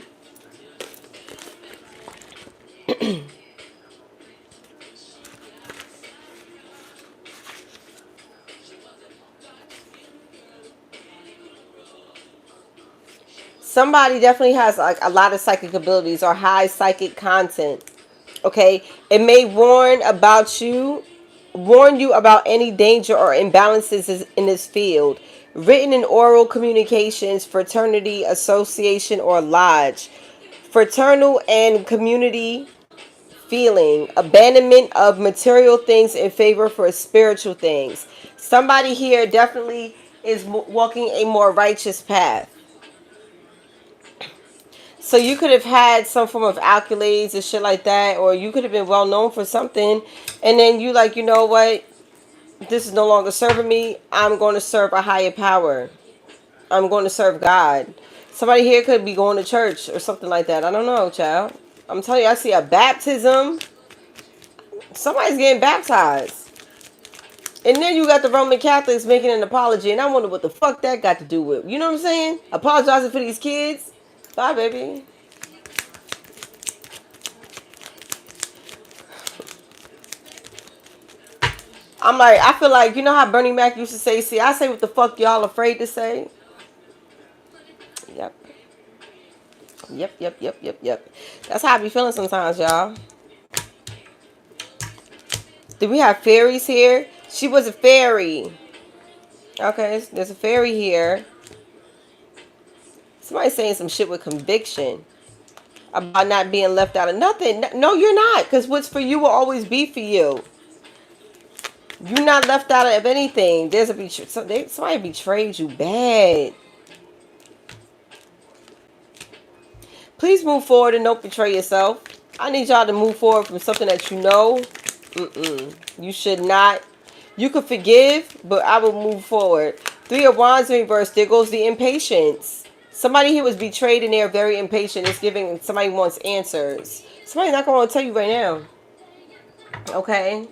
Somebody definitely has like a lot of psychic abilities or high psychic content. Okay, it may warn you about any danger or imbalances in this field. Written and oral communications, fraternity, association, or lodge. Fraternal and community feeling. Abandonment of material things in favor for spiritual things. Somebody here definitely is walking a more righteous path. So you could have had some form of accolades and shit like that, or you could have been well known for something, and then you like, you know what? This is no longer serving me. I'm going to serve a higher power. I'm going to serve God. Somebody here could be going to church or something like that. I don't know, child. I'm telling you, I see a baptism. Somebody's getting baptized. And then you got the Roman Catholics making an apology, and I wonder what the fuck that got to do with. You know what I'm saying? Apologizing for these kids. Bye, baby. I'm like, I feel like, you know how Bernie Mac used to say, see, I say what the fuck y'all afraid to say? Yep. Yep. That's how I be feeling sometimes, y'all. Do we have fairies here? She was a fairy. Okay, there's a fairy here. Somebody's saying some shit with conviction about not being left out of nothing. No, you're not, because what's for you will always be for you. You're not left out of anything. There's somebody betrayed you bad. Please move forward and don't betray yourself. I need y'all to move forward from something that you know You should not. You could forgive, but I will move forward. Three of Wands in reverse. There goes the impatience. Somebody here was betrayed and they're very impatient. It's giving somebody wants answers. Somebody's not going to tell you right now. Okay?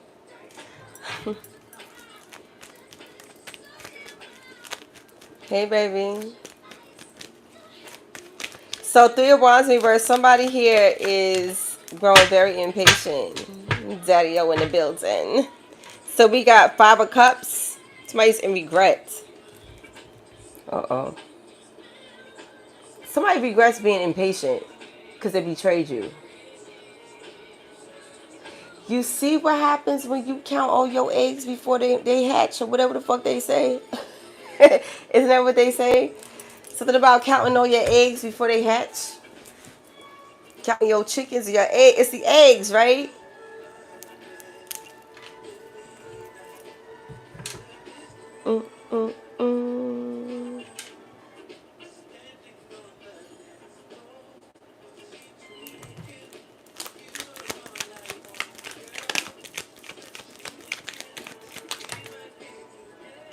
Hey, baby. So, Three of Wands in reverse. Somebody here is growing very impatient. Daddy-o in the building. So, we got Five of Cups. Somebody's in regret. Uh-oh. Somebody regrets being impatient because they betrayed you. You see what happens when you count all your eggs before they hatch or whatever the fuck they say? Isn't that what they say? Something about counting all your eggs before they hatch? Counting your chickens, your egg. It's the eggs, right?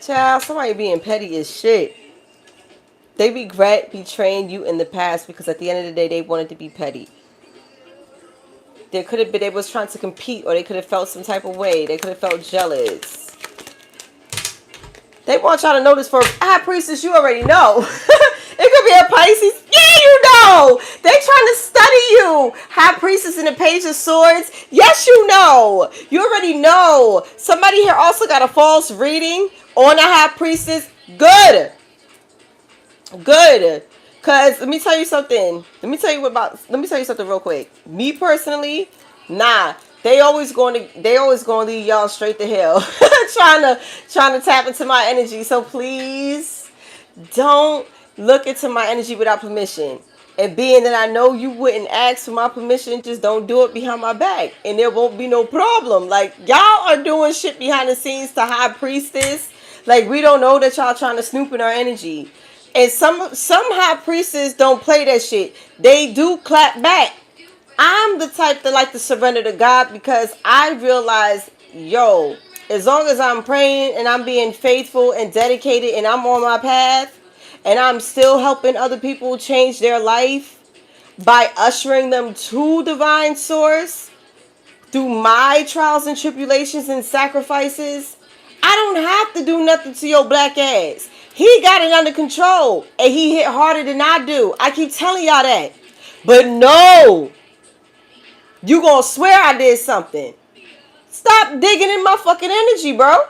Child, somebody being petty as shit. They regret betraying you in the past because at the end of the day, they wanted to be petty. There could have been, they was trying to compete, or they could have felt some type of way. They could have felt jealous. They want y'all to know this for High Priestess, you already know. It could be a Pisces. Yeah, you know. They trying to study you. High Priestess and the Page of Swords. Yes, you know. You already know. Somebody here also got a false reading on a High Priestess. Good. Good. Cause let me tell you something. Let me tell you something real quick. Me personally, nah. They always going to lead y'all straight to hell. trying to tap into my energy. So please don't look into my energy without permission. And being that I know you wouldn't ask for my permission, just don't do it behind my back. And there won't be no problem. Like, y'all are doing shit behind the scenes to High Priestess. Like, we don't know that y'all trying to snoop in our energy. And some High Priestess don't play that shit. They do clap back. I'm the type that like to surrender to God because I realize, yo, as long as I'm praying and I'm being faithful and dedicated and I'm on my path and I'm still helping other people change their life by ushering them to divine source through my trials and tribulations and sacrifices, I don't have to do nothing to your black ass. He got it under control and he hit harder than I do. I keep telling y'all that. But no. You gonna swear I did something. Stop digging in my fucking energy, bro.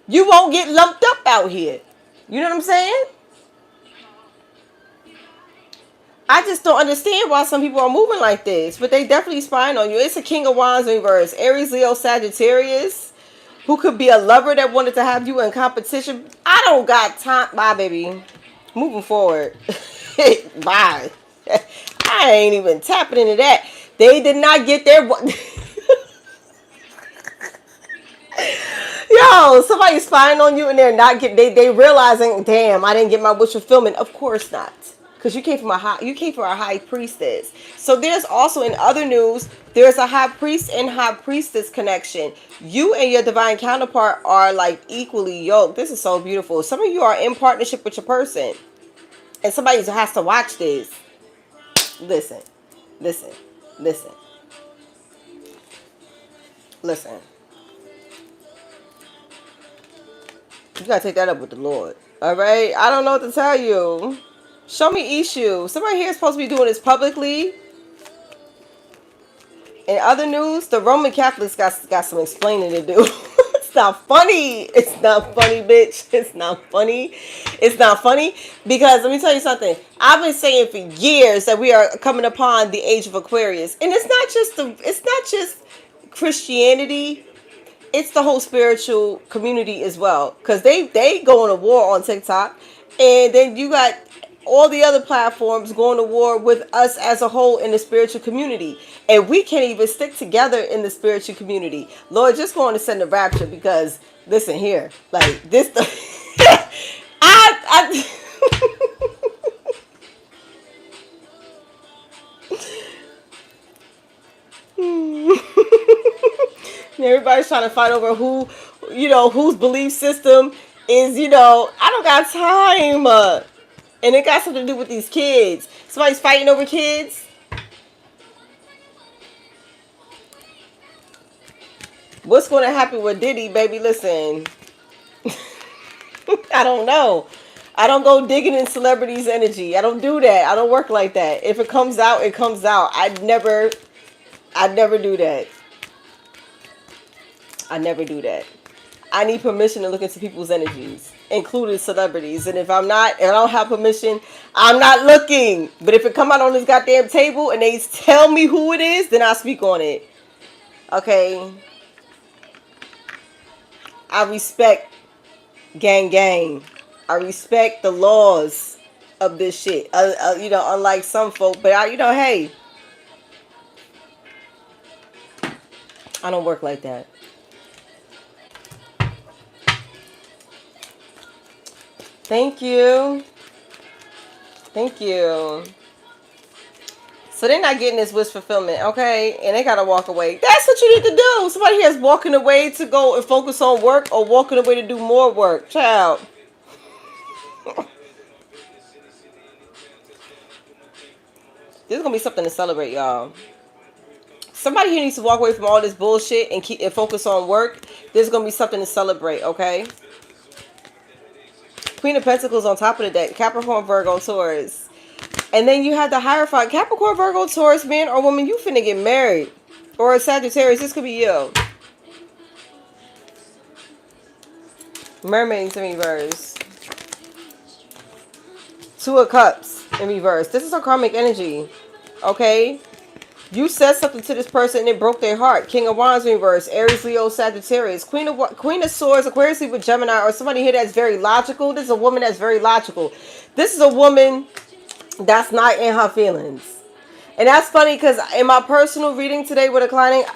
You won't get lumped up out here. You know what I'm saying? I just don't understand why some people are moving like this. But they definitely spying on you. It's a King of Wands in reverse. Aries, Leo, Sagittarius. Who could be a lover that wanted to have you in competition. I don't got time. Bye, baby. Moving forward. Bye. I ain't even tapping into that. They did not get their... Yo, somebody's spying on you and they're not getting... They realizing, damn, I didn't get my wish fulfillment. Of course not. Because you came from a high priestess. So there's also, in other news, there's a high priest and high priestess connection. You and your divine counterpart are like equally yoked. This is so beautiful. Some of you are in partnership with your person. And somebody has to watch this. Listen. Listen. Listen. Listen. You gotta take that up with the Lord. Alright? I don't know what to tell you. Show me issue. Somebody here is supposed to be doing this publicly. In other news, the Roman Catholics got some explaining to do. It's not funny. It's not funny, bitch. It's not funny. It's not funny. Because let me tell you something. I've been saying for years that we are coming upon the age of Aquarius. And it's not just Christianity. It's the whole spiritual community as well. Because they go on a war on TikTok. And then you got all the other platforms going to war with us as a whole in the spiritual community. And we can't even stick together in the spiritual community. Lord, just going to send the rapture because, listen here, like this, I Everybody's trying to fight over who, whose belief system is, I don't got time. And it got something to do with these kids. Somebody's fighting over kids. What's going to happen with Diddy, baby? Listen, I don't know. I don't go digging in celebrities' energy. I don't do that. I don't work like that. If it comes out, it comes out. I'd never do that. I never do that. I need permission to look into people's energies, including celebrities. And if I don't have permission, I'm not looking. But if it come out on this goddamn table and they tell me who it is, then I'll speak on it. Okay. I respect gang. I respect the laws of this shit. Unlike some folk. But hey. I don't work like that. Thank you. So they're not getting this wish fulfillment, okay? And they gotta walk away. That's what you need to do. Somebody here is walking away to go and focus on work or walking away to do more work. Child. There's gonna be something to celebrate, y'all. Somebody here needs to walk away from all this bullshit and focus on work. There's gonna be something to celebrate, okay? Queen of Pentacles on top of the deck. Capricorn, Virgo, Taurus. And then you have the Hierophant. Capricorn, Virgo, Taurus, man or woman, you finna get married. Or a Sagittarius, this could be you. Mermaids in reverse. Two of Cups in reverse. This is a karmic energy. Okay? You said something to this person and it broke their heart. King of Wands in reverse. Aries, Leo, Sagittarius. Queen of Swords, Aquarius, Libra, Gemini, or somebody here that's very logical. This is a woman that's very logical. This is a woman that's not in her feelings. And that's funny because in my personal reading today with a client,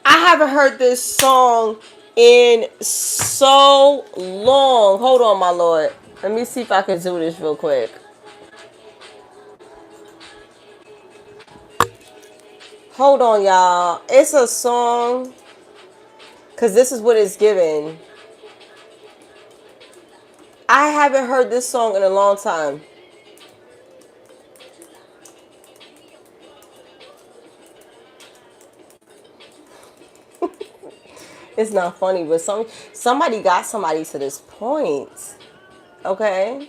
I haven't heard this song in so long. Hold on, my lord. Let me see if I can do this real quick. Hold on, y'all. It's a song because this is what it's given. I haven't heard this song in a long time. It's not funny, but somebody got somebody to this point. Okay?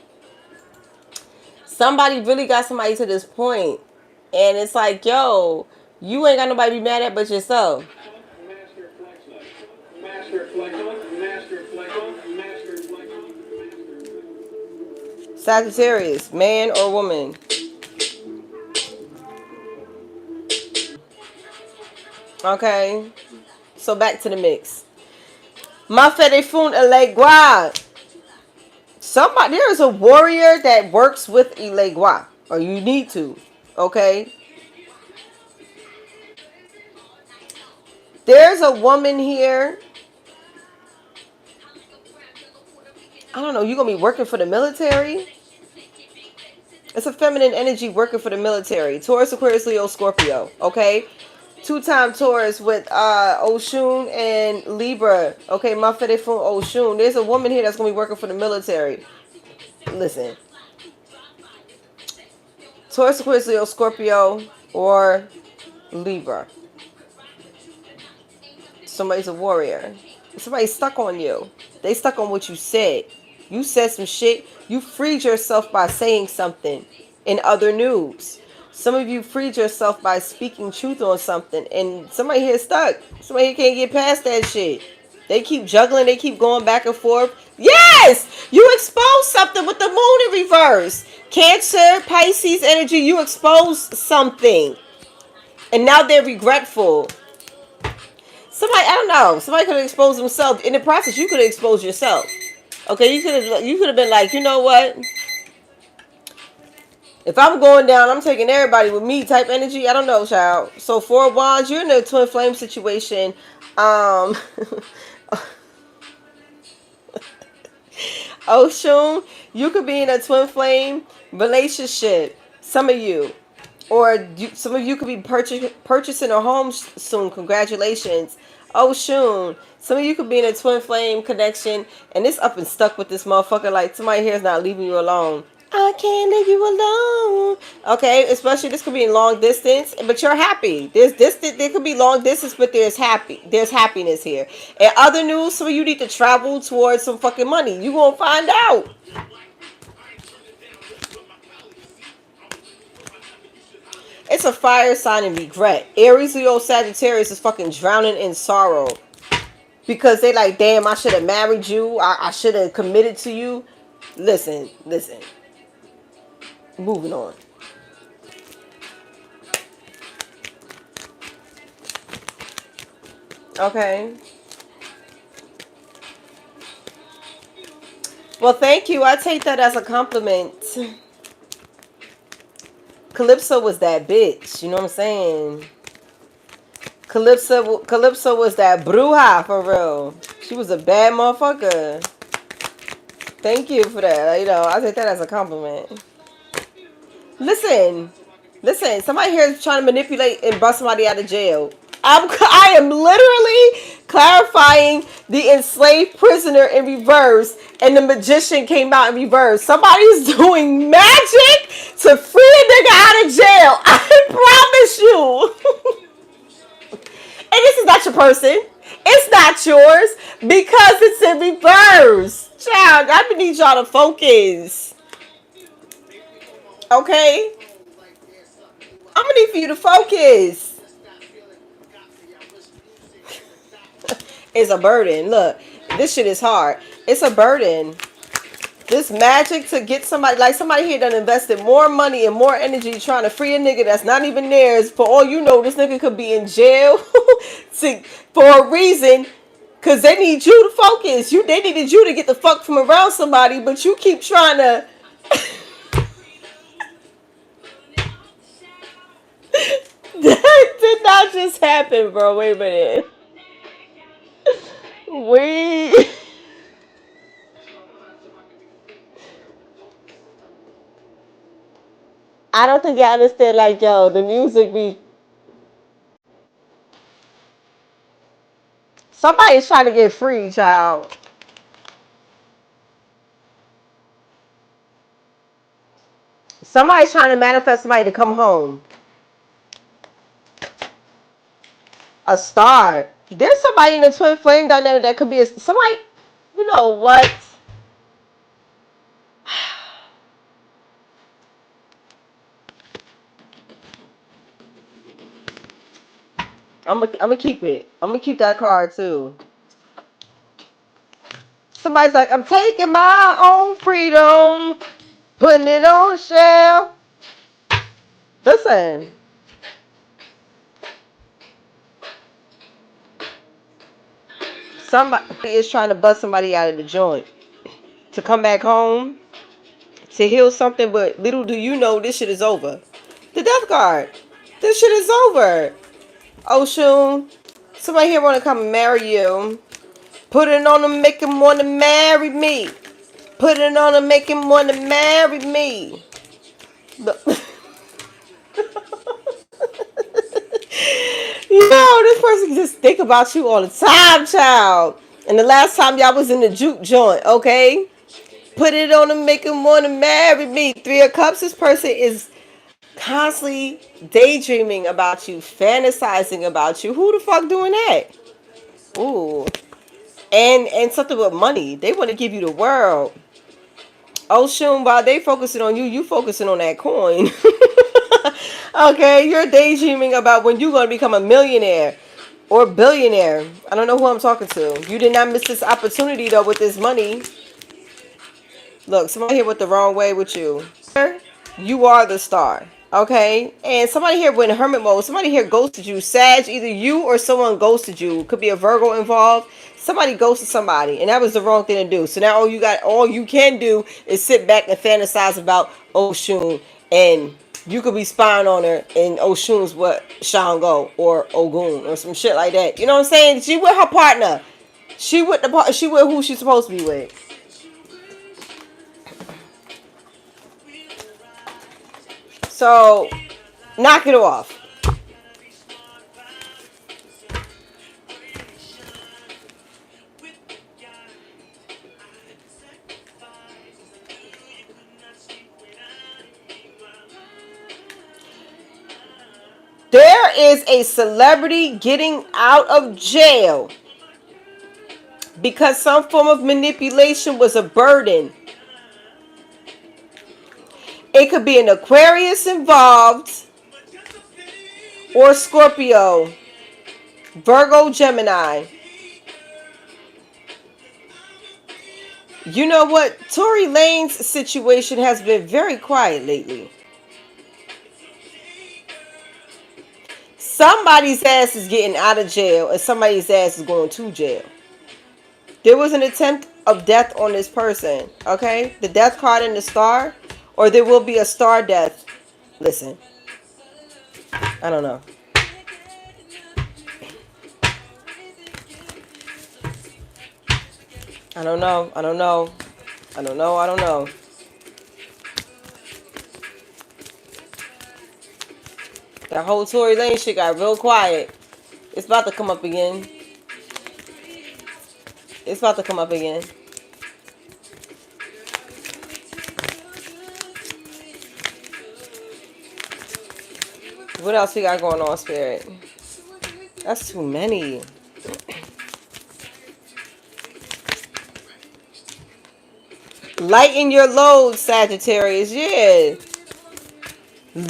Somebody really got somebody to this point. And it's like, yo, you ain't got nobody to be mad at but yourself. Sagittarius, man or woman? Okay. So back to the mix. Ma fe de fun elegua. There is a warrior that works with elegua. Or you need to. Okay. There's a woman here. I don't know. You're going to be working for the military? It's a feminine energy working for the military. Taurus, Aquarius, Leo, Scorpio. Okay. 2-time Taurus with Oshun and Libra. Okay, Mafede from Oshun. There's a woman here that's going to be working for the military. Listen. Taurus, Aquarius, Leo, Scorpio, or Libra. Somebody's a warrior. Somebody's stuck on you. They stuck on what you said. You said some shit. You freed yourself by saying something in other news. Some of you freed yourself by speaking truth on something. And somebody here is stuck. Somebody here can't get past that shit. They keep juggling. They keep going back and forth. Yes! You exposed something with the moon in reverse. Cancer, Pisces energy. You exposed something. And now they're regretful. Somebody, I don't know. Somebody could have exposed themselves. In the process, you could have exposed yourself. Okay, you could have been like, you know what? If I'm going down, I'm taking everybody with me type energy. I don't know, child. So 4 of Wands, you're in a twin flame situation. Oshun, you could be in a twin flame relationship. Some of you. Or some of you could be purchasing a home soon. Congratulations. Oh, Shun. Some of you could be in a twin flame connection, and it's up and stuck with this motherfucker. Like, somebody here is not leaving you alone. I can't leave you alone. Okay, especially this could be in long distance, but you're happy. There's distance. There could be long distance, but there's happy. There's happiness here. And other news, some of you need to travel towards some fucking money. You gonna find out. It's a fire sign and regret. Aries, Leo, Sagittarius is fucking drowning in sorrow. Because they like, damn, I should have married you. I should have committed to you. Listen. Moving on. Okay. Well, thank you. I take that as a compliment. Calypso was that bitch. You know what I'm saying? Calypso was that bruja for real. She was a bad motherfucker. Thank you for that. You know, I take that as a compliment. Listen. Somebody here is trying to manipulate and bust somebody out of jail. I am literally clarifying the enslaved prisoner in reverse, and the magician came out in reverse. Somebody's doing magic to free a nigga out of jail. I promise you. And this is not your person. It's not yours because it's in reverse. Child, I need y'all to focus. Okay? I'm gonna need for you to focus. It's a burden. Look, this shit is hard. It's a burden. This magic to get somebody, like somebody here done invested more money and more energy trying to free a nigga that's not even theirs. For all you know, this nigga could be in jail for a reason, because they need you to focus. They needed you to get the fuck from around somebody, but you keep trying to. That did not just happen, bro. Wait a minute. Wait. I don't think I understand. Like, yo, the music be. Somebody's trying to get free, child. Somebody's trying to manifest somebody to come home. A star. There's somebody in the twin flame dynamic that could be somebody. You know what? I'm gonna keep it. I'm gonna keep that card too. Somebody's like, I'm taking my own freedom, putting it on shelf. Listen. Somebody is trying to bust somebody out of the joint to come back home to heal something, but little do you know this shit is over. The death card. This shit is over. Oshun, somebody here want to come and marry you. Put it on them, make him want to marry me. Put it on him, make him want to marry me. Look. Yo, this person can just think about you all the time, child. And the last time y'all was in the juke joint, okay? Put it on him, make him want to marry me. Three of Cups, this person is constantly daydreaming about you, fantasizing about you. Who the fuck doing that? Ooh. And something with money. They want to give you the world. Oh, Shun, while they focusing on you, you focusing on that coin. Okay, you're daydreaming about when you're going to become a millionaire or billionaire. I don't know who I'm talking to. You did not miss this opportunity, though, with this money. Look, somebody here went the wrong way with you. You are the star. Okay? And somebody here went in hermit mode. Somebody here ghosted you. Sag, either you or someone ghosted you. Could be a Virgo involved. Somebody ghosted somebody, and that was the wrong thing to do. So now all you can do is sit back and fantasize about Oshun, and you could be spying on her, and Oshun's what Shango or Ogun or some shit like that. You know what I'm saying? She with her partner. She with who she's supposed to be with. So Knock it off. There is a celebrity getting out of jail because some form of manipulation was a burden. It could be an Aquarius involved, or Scorpio, Virgo, Gemini. You know what? Tory Lanez situation has been very quiet lately. Somebody's ass is getting out of jail and somebody's ass is going to jail. There was an attempt of death on this person, okay? The death card in the star, or there will be a star death. Listen, I don't know. I don't know. I don't know. I don't know. I don't know. That whole Tory Lanez shit got real quiet. It's about to come up again. It's about to come up again. What else we got going on, Spirit? That's too many. Lighten your load, Sagittarius. Yeah.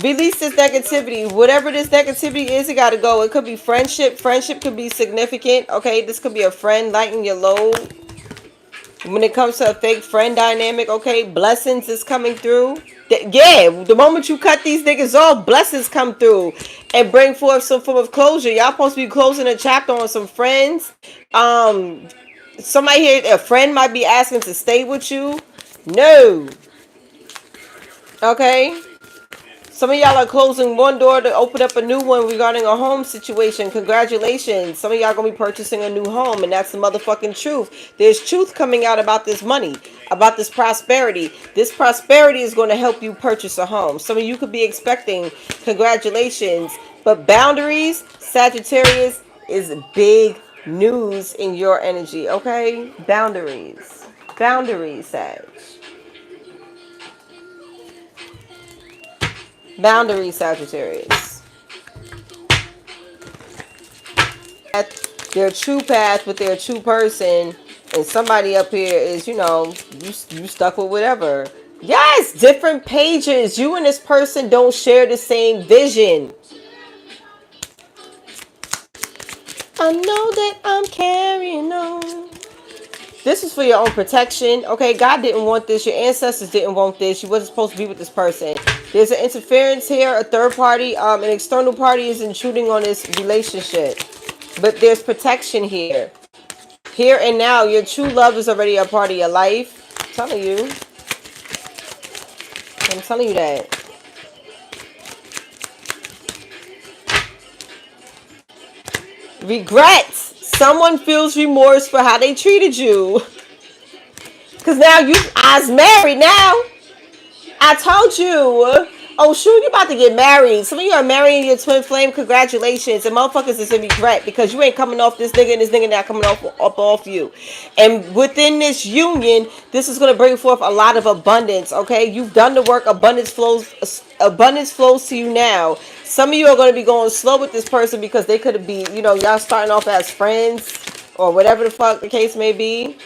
Release this negativity. Whatever this negativity is, it got to go. It could be friendship. Friendship could be significant. Okay, this could be a friend. Lighten your load. When it comes to a fake friend dynamic, okay, blessings is coming through. Yeah, the moment you cut these niggas off, blessings come through and bring forth some form of closure. Y'all supposed to be closing a chapter on some friends. Somebody here, a friend might be asking to stay with you. No. Okay. Some of y'all are closing one door to open up a new one regarding a home situation. Congratulations. Some of y'all gonna be purchasing a new home, and that's the motherfucking truth. There's truth coming out about this money, about this prosperity. This prosperity is going to help you purchase a home. Some of you could be expecting congratulations, but boundaries, Sagittarius, is big news in your energy, okay? Boundaries. Boundaries, Sag. Boundaries, Sagittarius. Their true path with their true person, and somebody up here is, you know, you stuck with whatever. Yes, different pages. You and this person don't share the same vision. I know that I'm carrying on. This is for your own protection, okay? God didn't want this. Your ancestors didn't want this. You wasn't supposed to be with this person. There's an interference here, a third party, an external party is intruding on this relationship. But there's protection here. Here and now, your true love is already a part of your life. I'm telling you. I'm telling you that. Regrets. Someone feels remorse for how they treated you. Because now you eyes married now. I told you. Oh, shoot, you about to get married. Some of you are marrying your twin flame. Congratulations. And motherfuckers is in regret because you ain't coming off this nigga and this nigga not coming off you. And within this union, this is going to bring forth a lot of abundance, okay? You've done the work. Abundance flows to you now. Some of you are going to be going slow with this person because they could be, you know, y'all starting off as friends or whatever the fuck the case may be.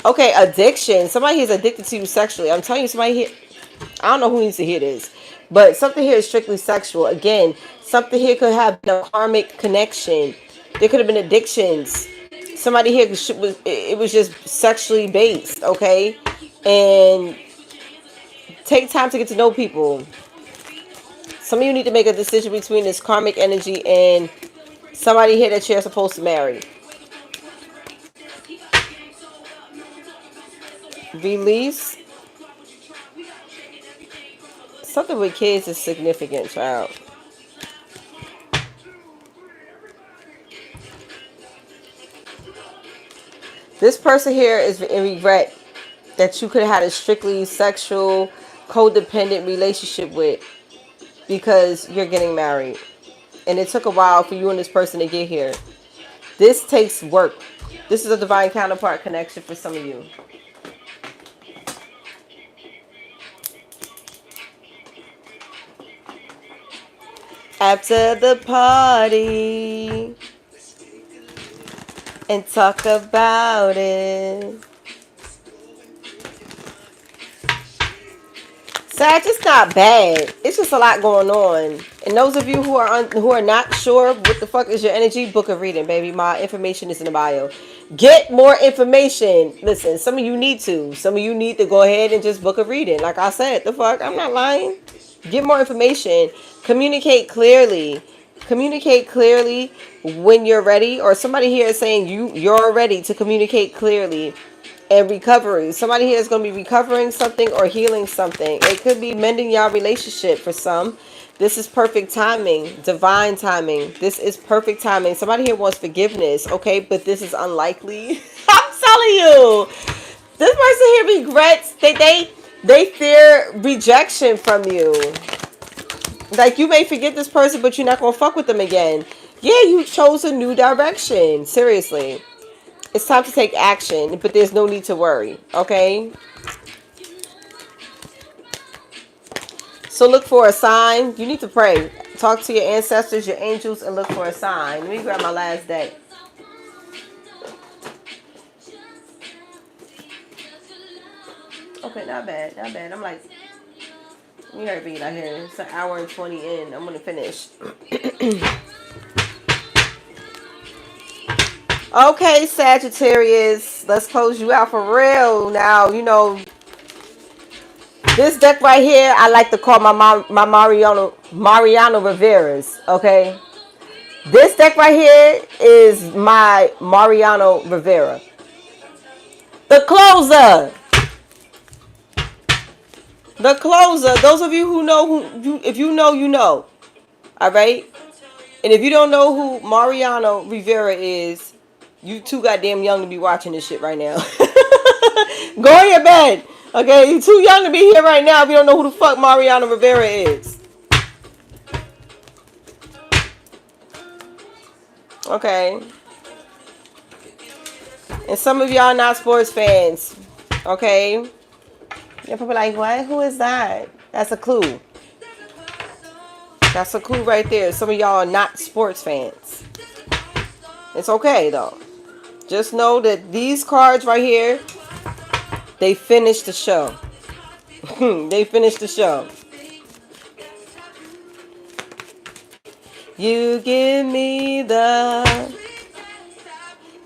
Okay, addiction. Somebody here is addicted to you sexually. I'm telling you, somebody here, I don't know who needs to hear this, but something here is strictly sexual. Again, something here could have been a karmic connection. There could have been addictions. Somebody here it was just sexually based, okay? And take time to get to know people. Some of you need to make a decision between this karmic energy and somebody here that you're supposed to marry. Release. Something with kids is significant, child. This person here is in regret that you could have had a strictly sexual, codependent relationship with. because you're getting married. And it took a while for you and this person to get here. This takes work. This is a divine counterpart connection for some of you. After the party and talk about it. Sag, it's not bad. It's just a lot going on. And those of you who are not sure what the fuck is your energy, book a reading, baby. My information is in the bio. Get more information. Listen, some of you need to. Some of you need to go ahead and just book a reading. Like I said, the fuck, I'm not lying. Get more information. Communicate clearly. Communicate clearly when you're ready. Or somebody here is saying you're ready to communicate clearly. And recovery. Somebody here is going to be recovering something or healing something. It could be mending y'all relationship for some. This is perfect timing. Divine timing. This is perfect timing. Somebody here wants forgiveness. Okay, but this is unlikely. I'm telling you. This person here regrets. They fear rejection from you. Like, you may forget this person, but you're not going to fuck with them again. Yeah, you chose a new direction. Seriously. It's time to take action, but there's no need to worry, okay? So look for a sign. You need to pray. Talk to your ancestors, your angels, and look for a sign. Let me grab my last deck. Okay, not bad, not bad. I'm like, let me hurry get out here. It's an hour and 20 in. I'm going to finish. Okay, Sagittarius, let's close you out for real. Now, you know, this deck right here, I like to call my Mariano Rivera's, okay? This deck right here is my Mariano Rivera. The closer. The closer. Those of you who know, if you know, you know. All right? And if you don't know who Mariano Rivera is, you too goddamn young to be watching this shit right now. Go in your bed. Okay? You too young to be here right now if you don't know who the fuck Mariano Rivera is. Okay? And some of y'all not sports fans. Okay? You're probably like, what? Who is that? That's a clue. That's a clue right there. Some of y'all are not sports fans. It's okay, though. Just know that these cards right here, they finished the show. They finished the show. You give me the...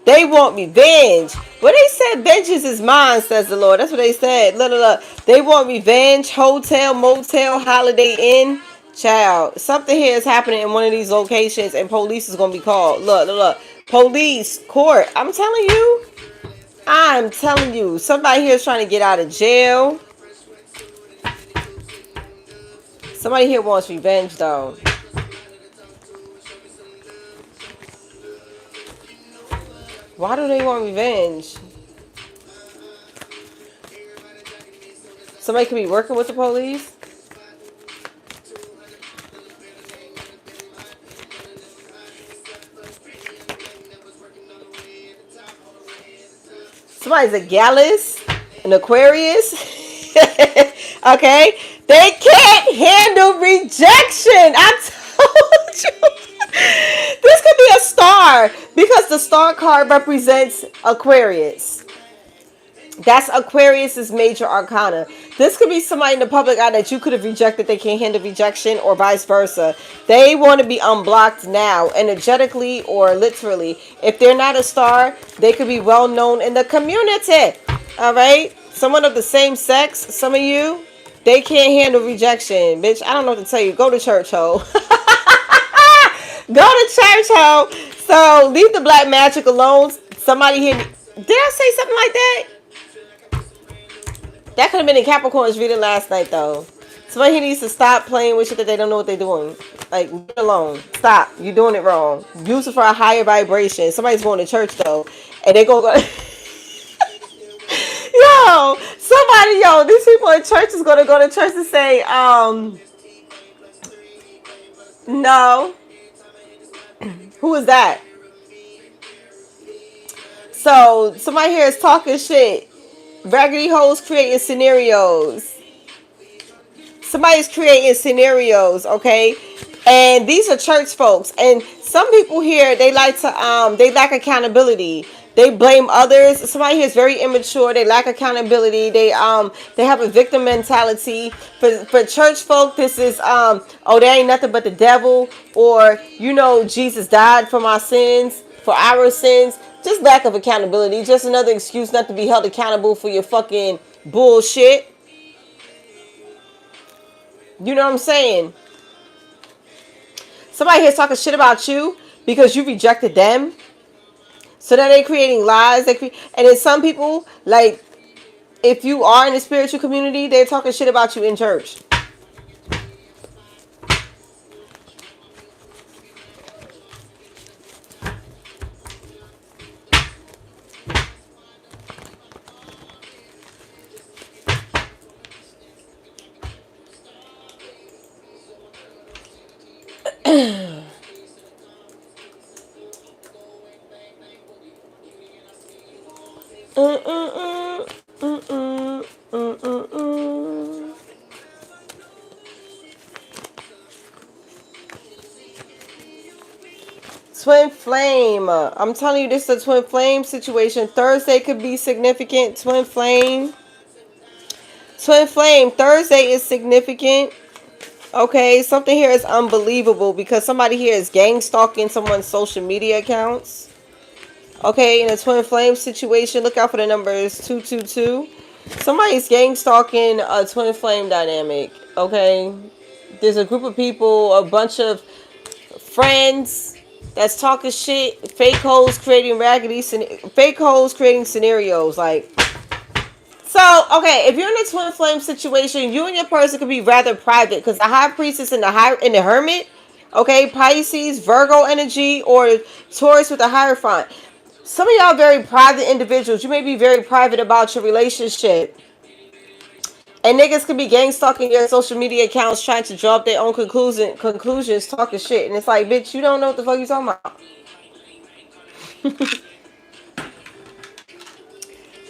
They want revenge. Well, they said vengeance is mine, says the Lord. That's what they said. Look. They want revenge. Hotel, motel, Holiday Inn. Child, something here is happening in one of these locations and police is going to be called. Look. Police, court. I'm telling you. Somebody here is trying to get out of jail. Somebody here wants revenge, though. Why do they want revenge? Somebody could be working with the police. Somebody's a Gallus, an Aquarius. Okay? They can't handle rejection. I told you. This could be a star because the star card represents Aquarius. That's Aquarius's major arcana. This could be somebody in the public eye that you could have rejected. They can't handle rejection or vice versa. They want to be unblocked now, energetically or literally. If they're not a star, they could be well known in the community. All right? Someone of the same sex, some of you, they can't handle rejection. Bitch, I don't know what to tell you. Go to church, ho. Go to church, ho. So leave the black magic alone. Somebody here. Did I say something like that? That could have been in Capricorn's reading last night, though. Somebody here needs to stop playing with shit that they don't know what they're doing. Like, leave it alone. Stop. You're doing it wrong. Use it for a higher vibration. Somebody's going to church, though. And they're going to these people in church is going to go to church and say, No. Who is that? So somebody here is talking shit. Raggedy hoes creating scenarios. Somebody's creating scenarios, okay? And these are church folks. And some people here, they like to they lack accountability. They blame others. Somebody here is very immature. They lack accountability. They have a victim mentality. For church folk, this is oh, there ain't nothing but the devil, or Jesus died for my sins, for our sins. Just lack of accountability. Just another excuse not to be held accountable for your fucking bullshit. You know what I'm saying? Somebody here's talking shit about you because you rejected them. So that they creating lies. And then some people, like, if you are in the spiritual community, they're talking shit about you in church. Twin flame. I'm telling you, this is a twin flame situation. Thursday could be significant. Twin flame. Twin flame. Thursday is significant. Okay, something here is unbelievable because somebody here is gang stalking someone's social media accounts. Okay, in a twin flame situation, look out for the numbers 222. Somebody's gang stalking a twin flame dynamic. Okay, there's a group of people, a bunch of friends that's talking shit, fake hoes creating fake hoes creating scenarios. Like, so okay, if you're in a twin flame situation, you and your person could be rather private because the high priestess and the hermit, okay, Pisces, Virgo energy, or Taurus with the Hierophant. Some of y'all very private individuals. You may be very private about your relationship. And niggas could be gang stalking your social media accounts trying to draw up their own conclusions, talking shit. And it's like, bitch, you don't know what the fuck you talking about.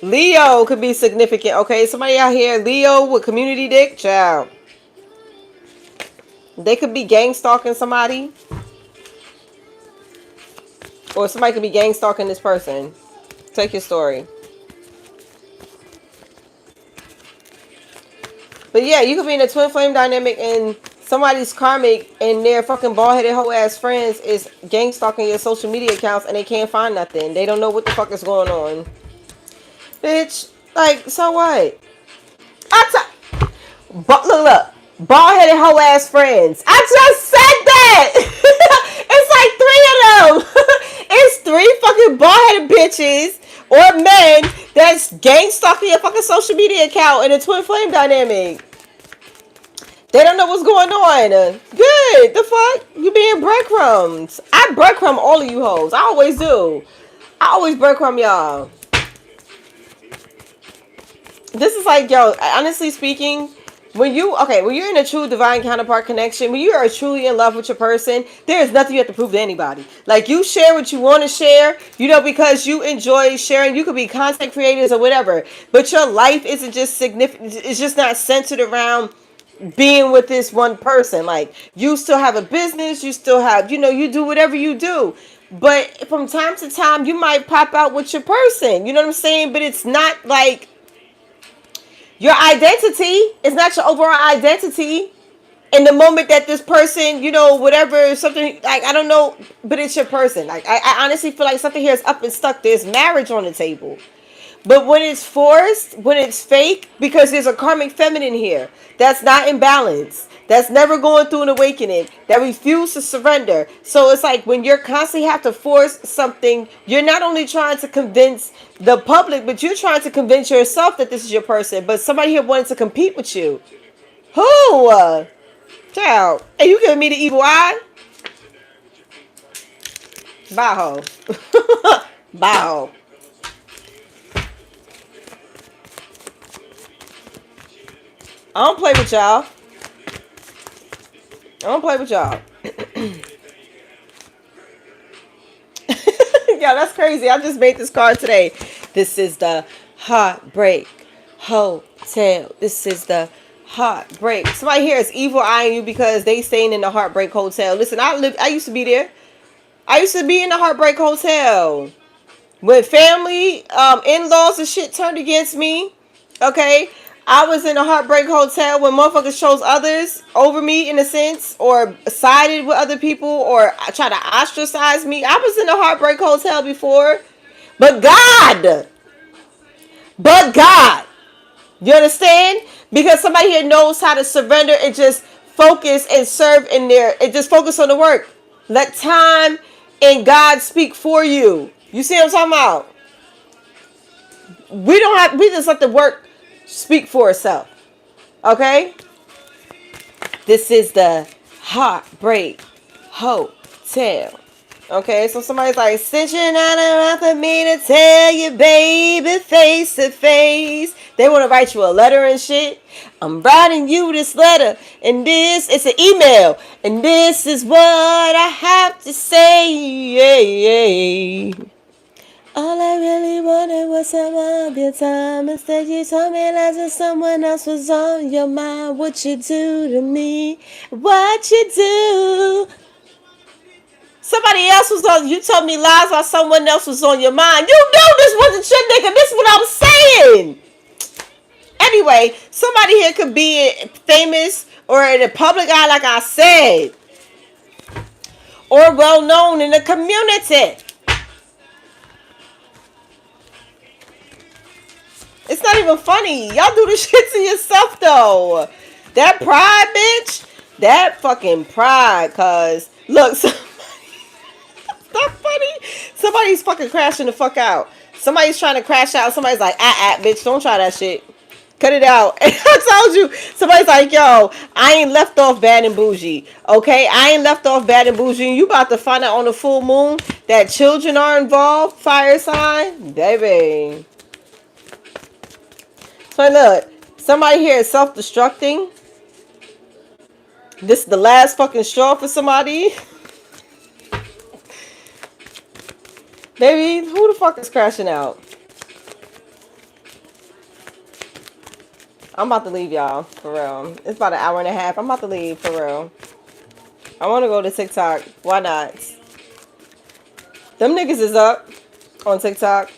Leo could be significant, okay? Somebody out here, Leo with community dick, child. They could be gang stalking somebody. Or somebody could be gang stalking this person. Take your story. But yeah, you could be in a twin flame dynamic and somebody's karmic and their fucking bald-headed hoe ass friends is gang stalking your social media accounts and they can't find nothing. They don't know what the fuck is going on. Bitch, like, so what? Look. Bald-headed hoe ass friends. I just said that. It's like 3 of them. It's 3 fucking bald-headed bitches or men that's gang stalking your fucking social media account in a twin flame dynamic. They don't know what's going on. Good. The fuck? You being breadcrumbs. I breadcrumb all of you hoes. I always do. I always breadcrumb y'all. This is like, yo, honestly speaking, when you're in a true divine counterpart connection, when you are truly in love with your person, there is nothing you have to prove to anybody. Like, you share what you want to share, because you enjoy sharing. You could be content creators or whatever, but your life isn't just significant. It's just not centered around being with this one person. Like, you still have a business, you still have, you do whatever you do. But from time to time, you might pop out with your person. You know what I'm saying? But it's not like your identity. It's not your overall identity. In the moment that this person, whatever, something, like, I don't know, but it's your person. Like, I honestly feel like something here is up and stuck. There's marriage on the table. But when it's forced, when it's fake, because there's a karmic feminine here that's not in balance, that's never going through an awakening, that refuses to surrender. So it's like when you're constantly have to force something, you're not only trying to convince the public, but you're trying to convince yourself that this is your person. But somebody here wanted to compete with you. Who? Child. Hey, you giving me the evil eye? Bye, ho. Bye, ho. I don't play with y'all. Yeah, that's crazy. I just made this card today. This is the Heartbreak Hotel. This is the Heartbreak. Somebody here is evil eyeing you because they staying in the Heartbreak Hotel. Listen, I used to be there. I used to be in the Heartbreak Hotel. When family, in-laws and shit turned against me, okay? I was in a Heartbreak Hotel when motherfuckers chose others over me in a sense, or sided with other people, or try to ostracize me. I was in a Heartbreak Hotel before. But God! But God! You understand? Because somebody here knows how to surrender and just focus and serve in there. And just focus on the work. Let time and God speak for you. You see what I'm talking about? We just let the work speak for itself. Okay? This is the Heartbreak Hotel. Okay, so somebody's like, since you're not around for me to tell you, baby, face to face. They want to write you a letter and shit. I'm writing you this letter, and it's an email, and this is what I have to say. All I really wanted was some of your time. Instead, you told me that someone else was on your mind. What you do to me? What you do? Somebody else was on. You told me lies while someone else was on your mind. You knew this wasn't your nigga. This is what I'm saying. Anyway, somebody here could be famous or in the public eye, like I said, or well known in the community. It's not even funny. Y'all do this shit to yourself, though. That pride, bitch. That fucking pride, cuz. Look, somebody, not funny. Somebody's fucking crashing the fuck out. Somebody's trying to crash out. Somebody's like, bitch, don't try that shit. Cut it out. And I told you, somebody's like, yo, I ain't left off bad and bougie. Okay? I ain't left off bad and bougie. And you about to find out on the full moon that children are involved. Fire sign. Baby. So look, somebody here is self-destructing. This is the last fucking straw for somebody. Baby, who the fuck is crashing out? I'm about to leave, y'all, for real. It's about an hour and a half. I'm about to leave, for real. I want to go to TikTok. Why not? Them niggas is up on TikTok.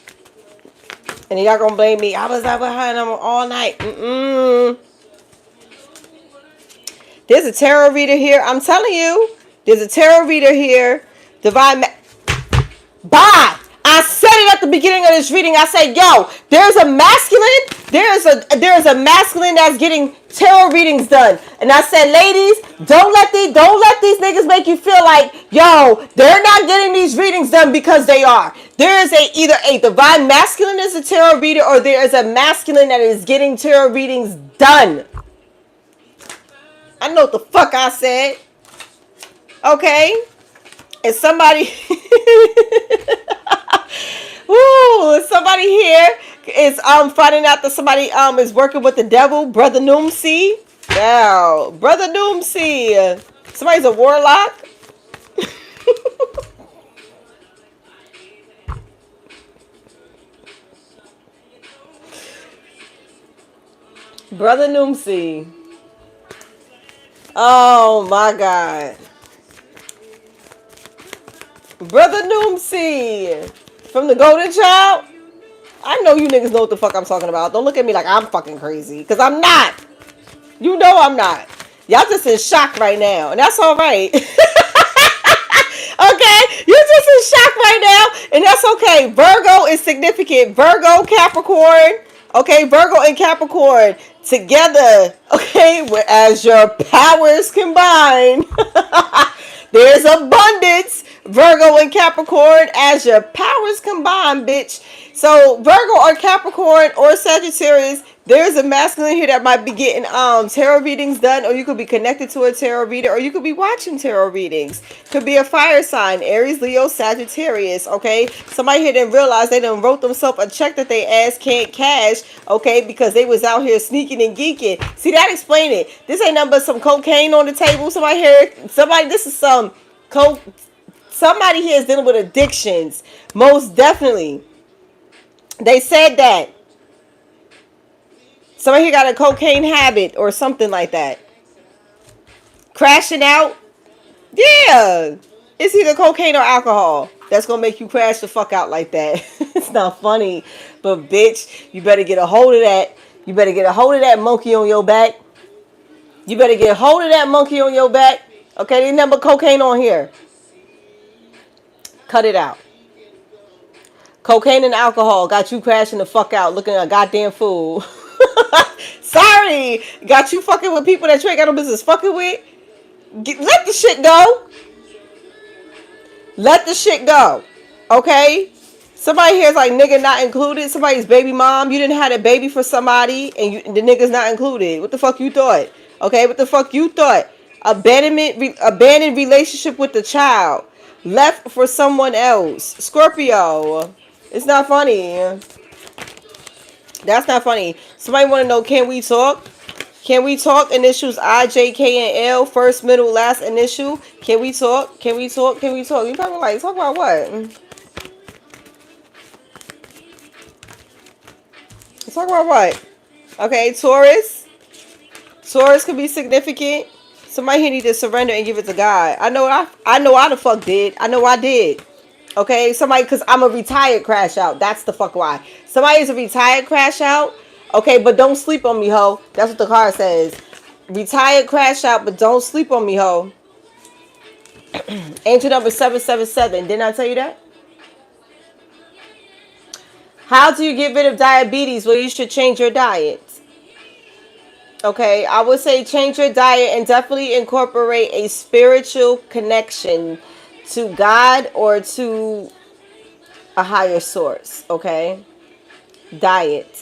And y'all gonna blame me. I was out behind them all night. There's a tarot reader here. I'm telling you. There's a tarot reader here. Divine. Bye. I said it at the beginning of this reading. I said, yo, there's a masculine. There's a masculine that's getting tarot readings done. And I said, ladies, don't let these niggas make you feel like, yo, they're not getting these readings done because they are. There is either a divine masculine is a tarot reader, or there is a masculine that is getting tarot readings done. I know what the fuck I said. Okay? And somebody Ooh, somebody here is finding out that somebody is working with the devil, Brother Noomsi. Wow, Brother Noomsi. Somebody's a warlock. Brother Noomsi. Oh my God. Brother Noomsi. From the Golden Child. I know you niggas know what the fuck I'm talking about. Don't look at me like I'm fucking crazy. Because I'm not. You know I'm not. Y'all just in shock right now. And that's alright. Okay? You're just in shock right now. And that's okay. Virgo is significant. Virgo, Capricorn. Okay? Virgo and Capricorn together. Okay? As your powers combine. There's abundance. Virgo and Capricorn as your powers combine, bitch. So Virgo or Capricorn or Sagittarius, there's a masculine here that might be getting tarot readings done, or you could be connected to a tarot reader, or you could be watching tarot readings. Could be a fire sign, Aries, Leo, Sagittarius, okay? Somebody here didn't realize they done wrote themselves a check that they ass can't cash, okay, because they was out here sneaking and geeking. See, that explain it. This ain't nothing but some cocaine on the table. This is some Somebody here is dealing with addictions. Most definitely. They said that. Somebody here got a cocaine habit or something like that. Crashing out. Yeah. It's either cocaine or alcohol that's going to make you crash the fuck out like that. It's not funny. But bitch, you better get a hold of that. You better get a hold of that monkey on your back. You better get a hold of that monkey on your back. Okay, there's nothing but cocaine on here. Cut it out. Cocaine and alcohol got you crashing the fuck out looking at a goddamn fool. Sorry. Got you fucking with people that you ain't got no business fucking with. Let the shit go. Let the shit go. Okay? Somebody here is like nigga not included. Somebody's baby mom. You didn't have a baby for somebody and the nigga's not included. What the fuck you thought? Okay? What the fuck you thought? Abandoned relationship with the child. Left for someone else. Scorpio. It's not funny. That's not funny. Somebody want to know, can we talk? Can we talk? Initials I, J, K, and L. First, middle, last initial. Can we talk? Can we talk? Can we talk? You probably like, talk about what? Talk about what? Okay, Taurus. Taurus could be significant. Somebody here need to surrender and give it to God. I know I the fuck did. I know I did. Okay, somebody, because I'm a retired crash out. That's the fuck why. Somebody is a retired crash out. Okay, but don't sleep on me, ho. That's what the card says. Retired crash out, but don't sleep on me, ho. Angel number 777. Didn't I tell you that? How do you get rid of diabetes? Well, you should change your diet. Okay, I would say change your diet and definitely incorporate a spiritual connection to God or to a higher source. Okay, dieting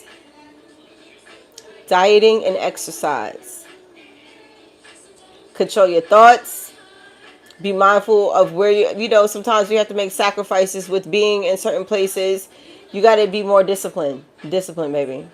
and exercise. Control your thoughts. Be mindful of where you know, sometimes you have to make sacrifices with being in certain places. You got to be more disciplined. Discipline, baby.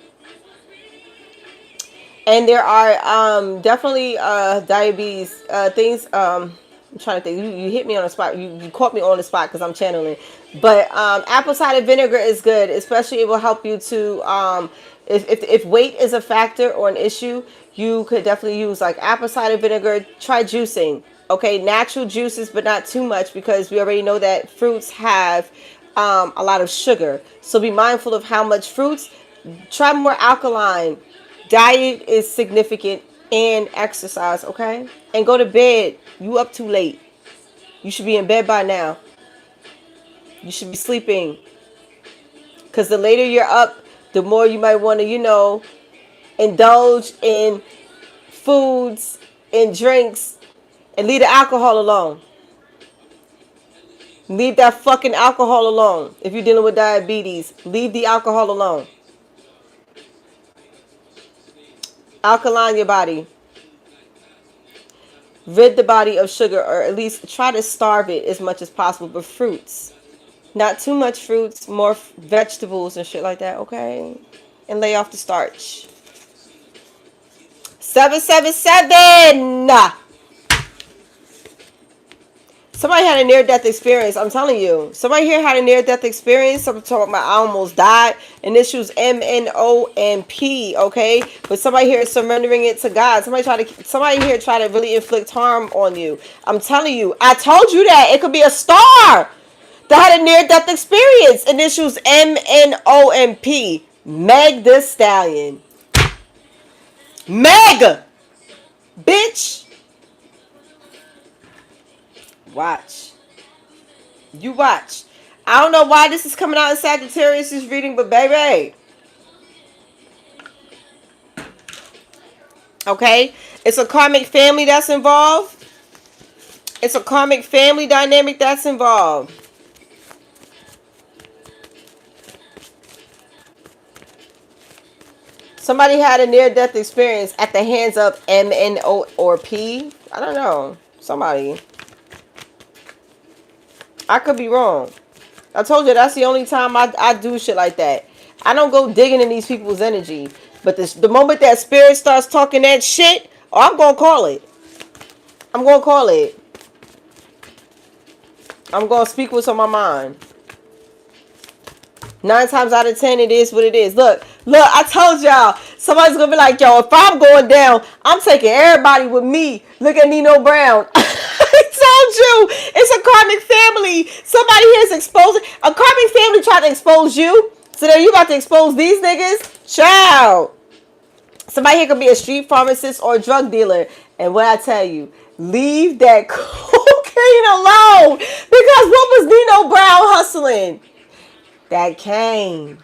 And there are definitely diabetes things. I'm trying to think. You hit me on the spot. You caught me on the spot because I'm channeling. But apple cider vinegar is good, especially it will help you to if weight is a factor or an issue, you could definitely use like apple cider vinegar. Try juicing. Okay, natural juices, but not too much because we already know that fruits have a lot of sugar. So be mindful of how much fruits. Try more alkaline. Diet is significant and exercise, okay? And go to bed. You up too late. You should be in bed by now. You should be sleeping. Because the later you're up, the more you might want to, you know, indulge in foods and drinks and leave the alcohol alone. Leave that fucking alcohol alone. If you're dealing with diabetes, leave the alcohol alone. Alkaline your body. Rid the body of sugar, or at least try to starve it as much as possible. But fruits. Not too much fruits, more vegetables and shit like that, okay? And lay off the starch. 777! Somebody had a near-death experience. I'm telling you. Somebody here had a near-death experience. I'm talking about I almost died. Initials M, N, O, and P. Okay? But somebody here is surrendering it to God. Somebody here try to really inflict harm on you. I'm telling you. I told you that. It could be a star that had a near-death experience. Initials M, N, O, and P. Meg the Stallion. Meg! Bitch! Watch. You watch. I don't know why this is coming out in Sagittarius' reading, but baby. Okay? It's a karmic family that's involved. It's a karmic family dynamic that's involved. Somebody had a near-death experience at the hands of M, N, O, or P. I don't know. Somebody. I could be wrong. I told you that's the only time I do shit like that. I don't go digging in these people's energy. But the moment that spirit starts talking that shit, I'm going to call it. I'm going to call it. I'm going to speak what's on my mind. 9 times out of 10, it is what it is. Look, I told y'all, somebody's going to be like, yo, if I'm going down, I'm taking everybody with me. Look at Nino Brown. I told you, it's a karmic family. Somebody here is exposing. A karmic family tried to expose you. So then you about to expose these niggas? Child. Somebody here could be a street pharmacist or a drug dealer. And what I tell you, leave that cocaine alone. Because what was Nino Brown hustling? That cane.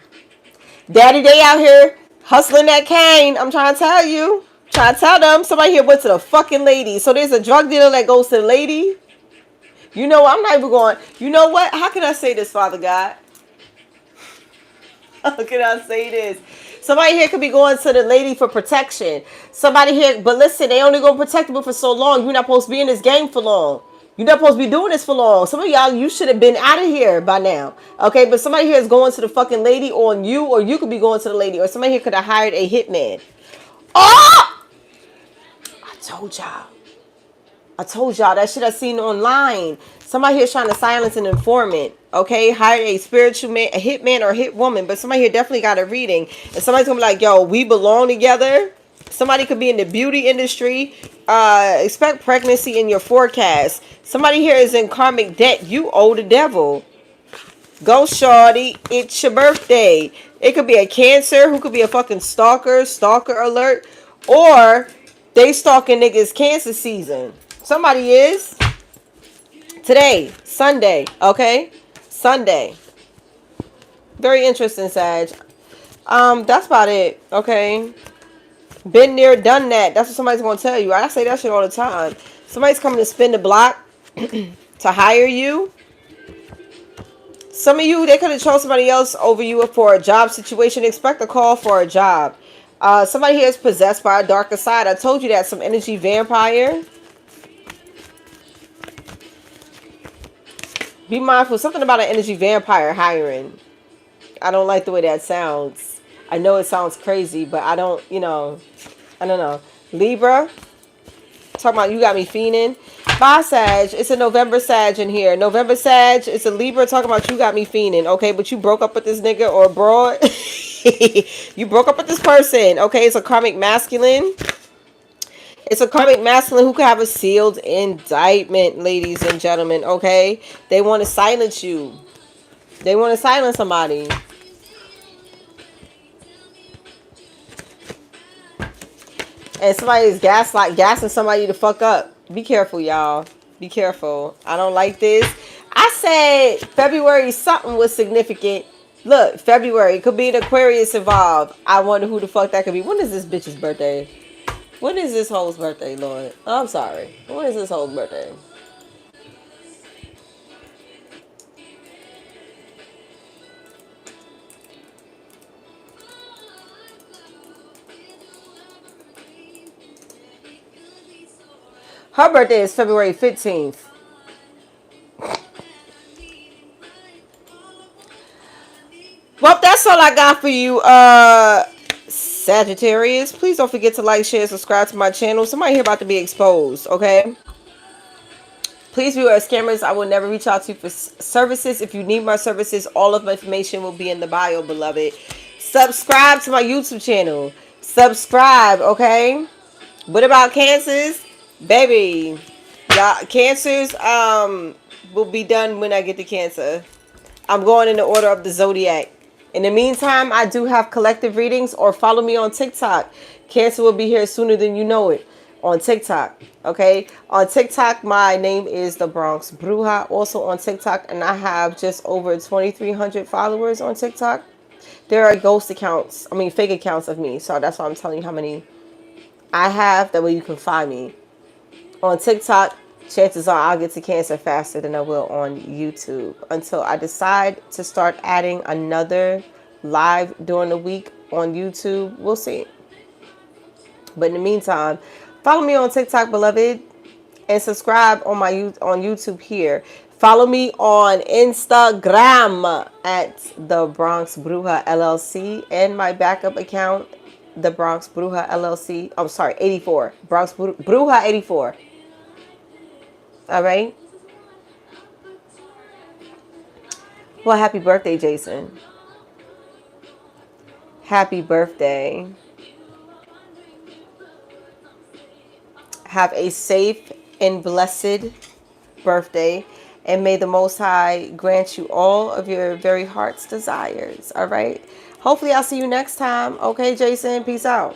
Daddy, they out here hustling that cane. I'm trying to tell you. Trying to tell them. Somebody here went to the fucking lady. So there's a drug dealer that goes to the lady. You know, I'm not even going. You know what? How can I say this, Father God? How can I say this? Somebody here could be going to the lady for protection. Somebody here, but listen, they only gonna protect you for so long. You're not supposed to be in this game for long. You're not supposed to be doing this for long. Some of y'all, you should have been out of here by now. Okay, but somebody here is going to the fucking lady on you, or you could be going to the lady, or somebody here could have hired a hitman. Oh! I told y'all that shit I seen online. Somebody here is trying to silence an informant. Okay, hired a spiritual man, a hitman or a hit woman, but somebody here definitely got a reading. And somebody's gonna be like, yo, we belong together. Somebody could be in the beauty industry. Expect pregnancy in your forecast. Somebody here is in karmic debt. You owe the devil. Go shorty. It's your birthday. It could be a Cancer who could be a fucking stalker alert. Or they stalking niggas Cancer season. Somebody is. Today, Sunday, okay? Sunday. Very interesting, Sag. That's about it, okay? Been there, done that. That's what somebody's gonna tell you. I say that shit all the time. Somebody's coming to spin the block to hire you. Some of you, they could have chose somebody else over you for a job situation. Expect a call for a job. Somebody here is possessed by a darker side. I told you that. Some energy vampire. Be mindful. Something about an energy vampire hiring. I don't like the way that sounds. I know it sounds crazy, but I don't know. Libra. Talking about you got me fiending. Bye, Sag. It's a November Sag in here. November Sag. It's a Libra talking about you got me fiending. Okay, but you broke up with this nigga or broad. You broke up with this person. Okay, it's a karmic masculine. It's a karmic masculine who could have a sealed indictment, ladies and gentlemen, okay? They want to silence you. They want to silence somebody. And somebody is gassing somebody to fuck up. Be careful, y'all. Be careful. I don't like this. I said February something was significant. Look, February. Could be an Aquarius involved. I wonder who the fuck that could be. When is this bitch's birthday? When is this hoe's birthday, Lord? Oh, I'm sorry. When is this hoe's birthday? Her birthday is February 15th. Well, that's all I got for you, Sagittarius. Please don't forget to like, share, subscribe to my channel. Somebody here about to be exposed, okay? Please beware scammers. I will never reach out to you for services. If you need my services, all of my information will be in the bio, beloved. Subscribe to my YouTube channel. Subscribe, okay? What about Cancers? Baby, y'all, Cancers will be done when I get to Cancer. I'm going in the order of the zodiac. In the meantime, I do have collective readings, or follow me on TikTok. Cancer will be here sooner than you know it on TikTok. Okay, on TikTok, my name is the Bronx Bruja. Also on TikTok, and I have just over 2,300 followers on TikTok. There are ghost accounts, fake accounts of me. So that's why I'm telling you how many I have. That way you can find me on TikTok. Chances are I'll get to Cancer faster than I will on YouTube until I decide to start adding another live during the week on YouTube. We'll see. But in the meantime, follow me on TikTok, beloved, and subscribe on on YouTube here. Follow me on Instagram at the Bronx Bruja LLC and my backup account, the Bronx Bruja LLC. I'm sorry, 84 Bronx Bruja 84. All right. Well, happy birthday, Jason. Happy birthday. Have a safe and blessed birthday. And may the Most High grant you all of your very heart's desires. All right. Hopefully, I'll see you next time. Okay, Jason. Peace out.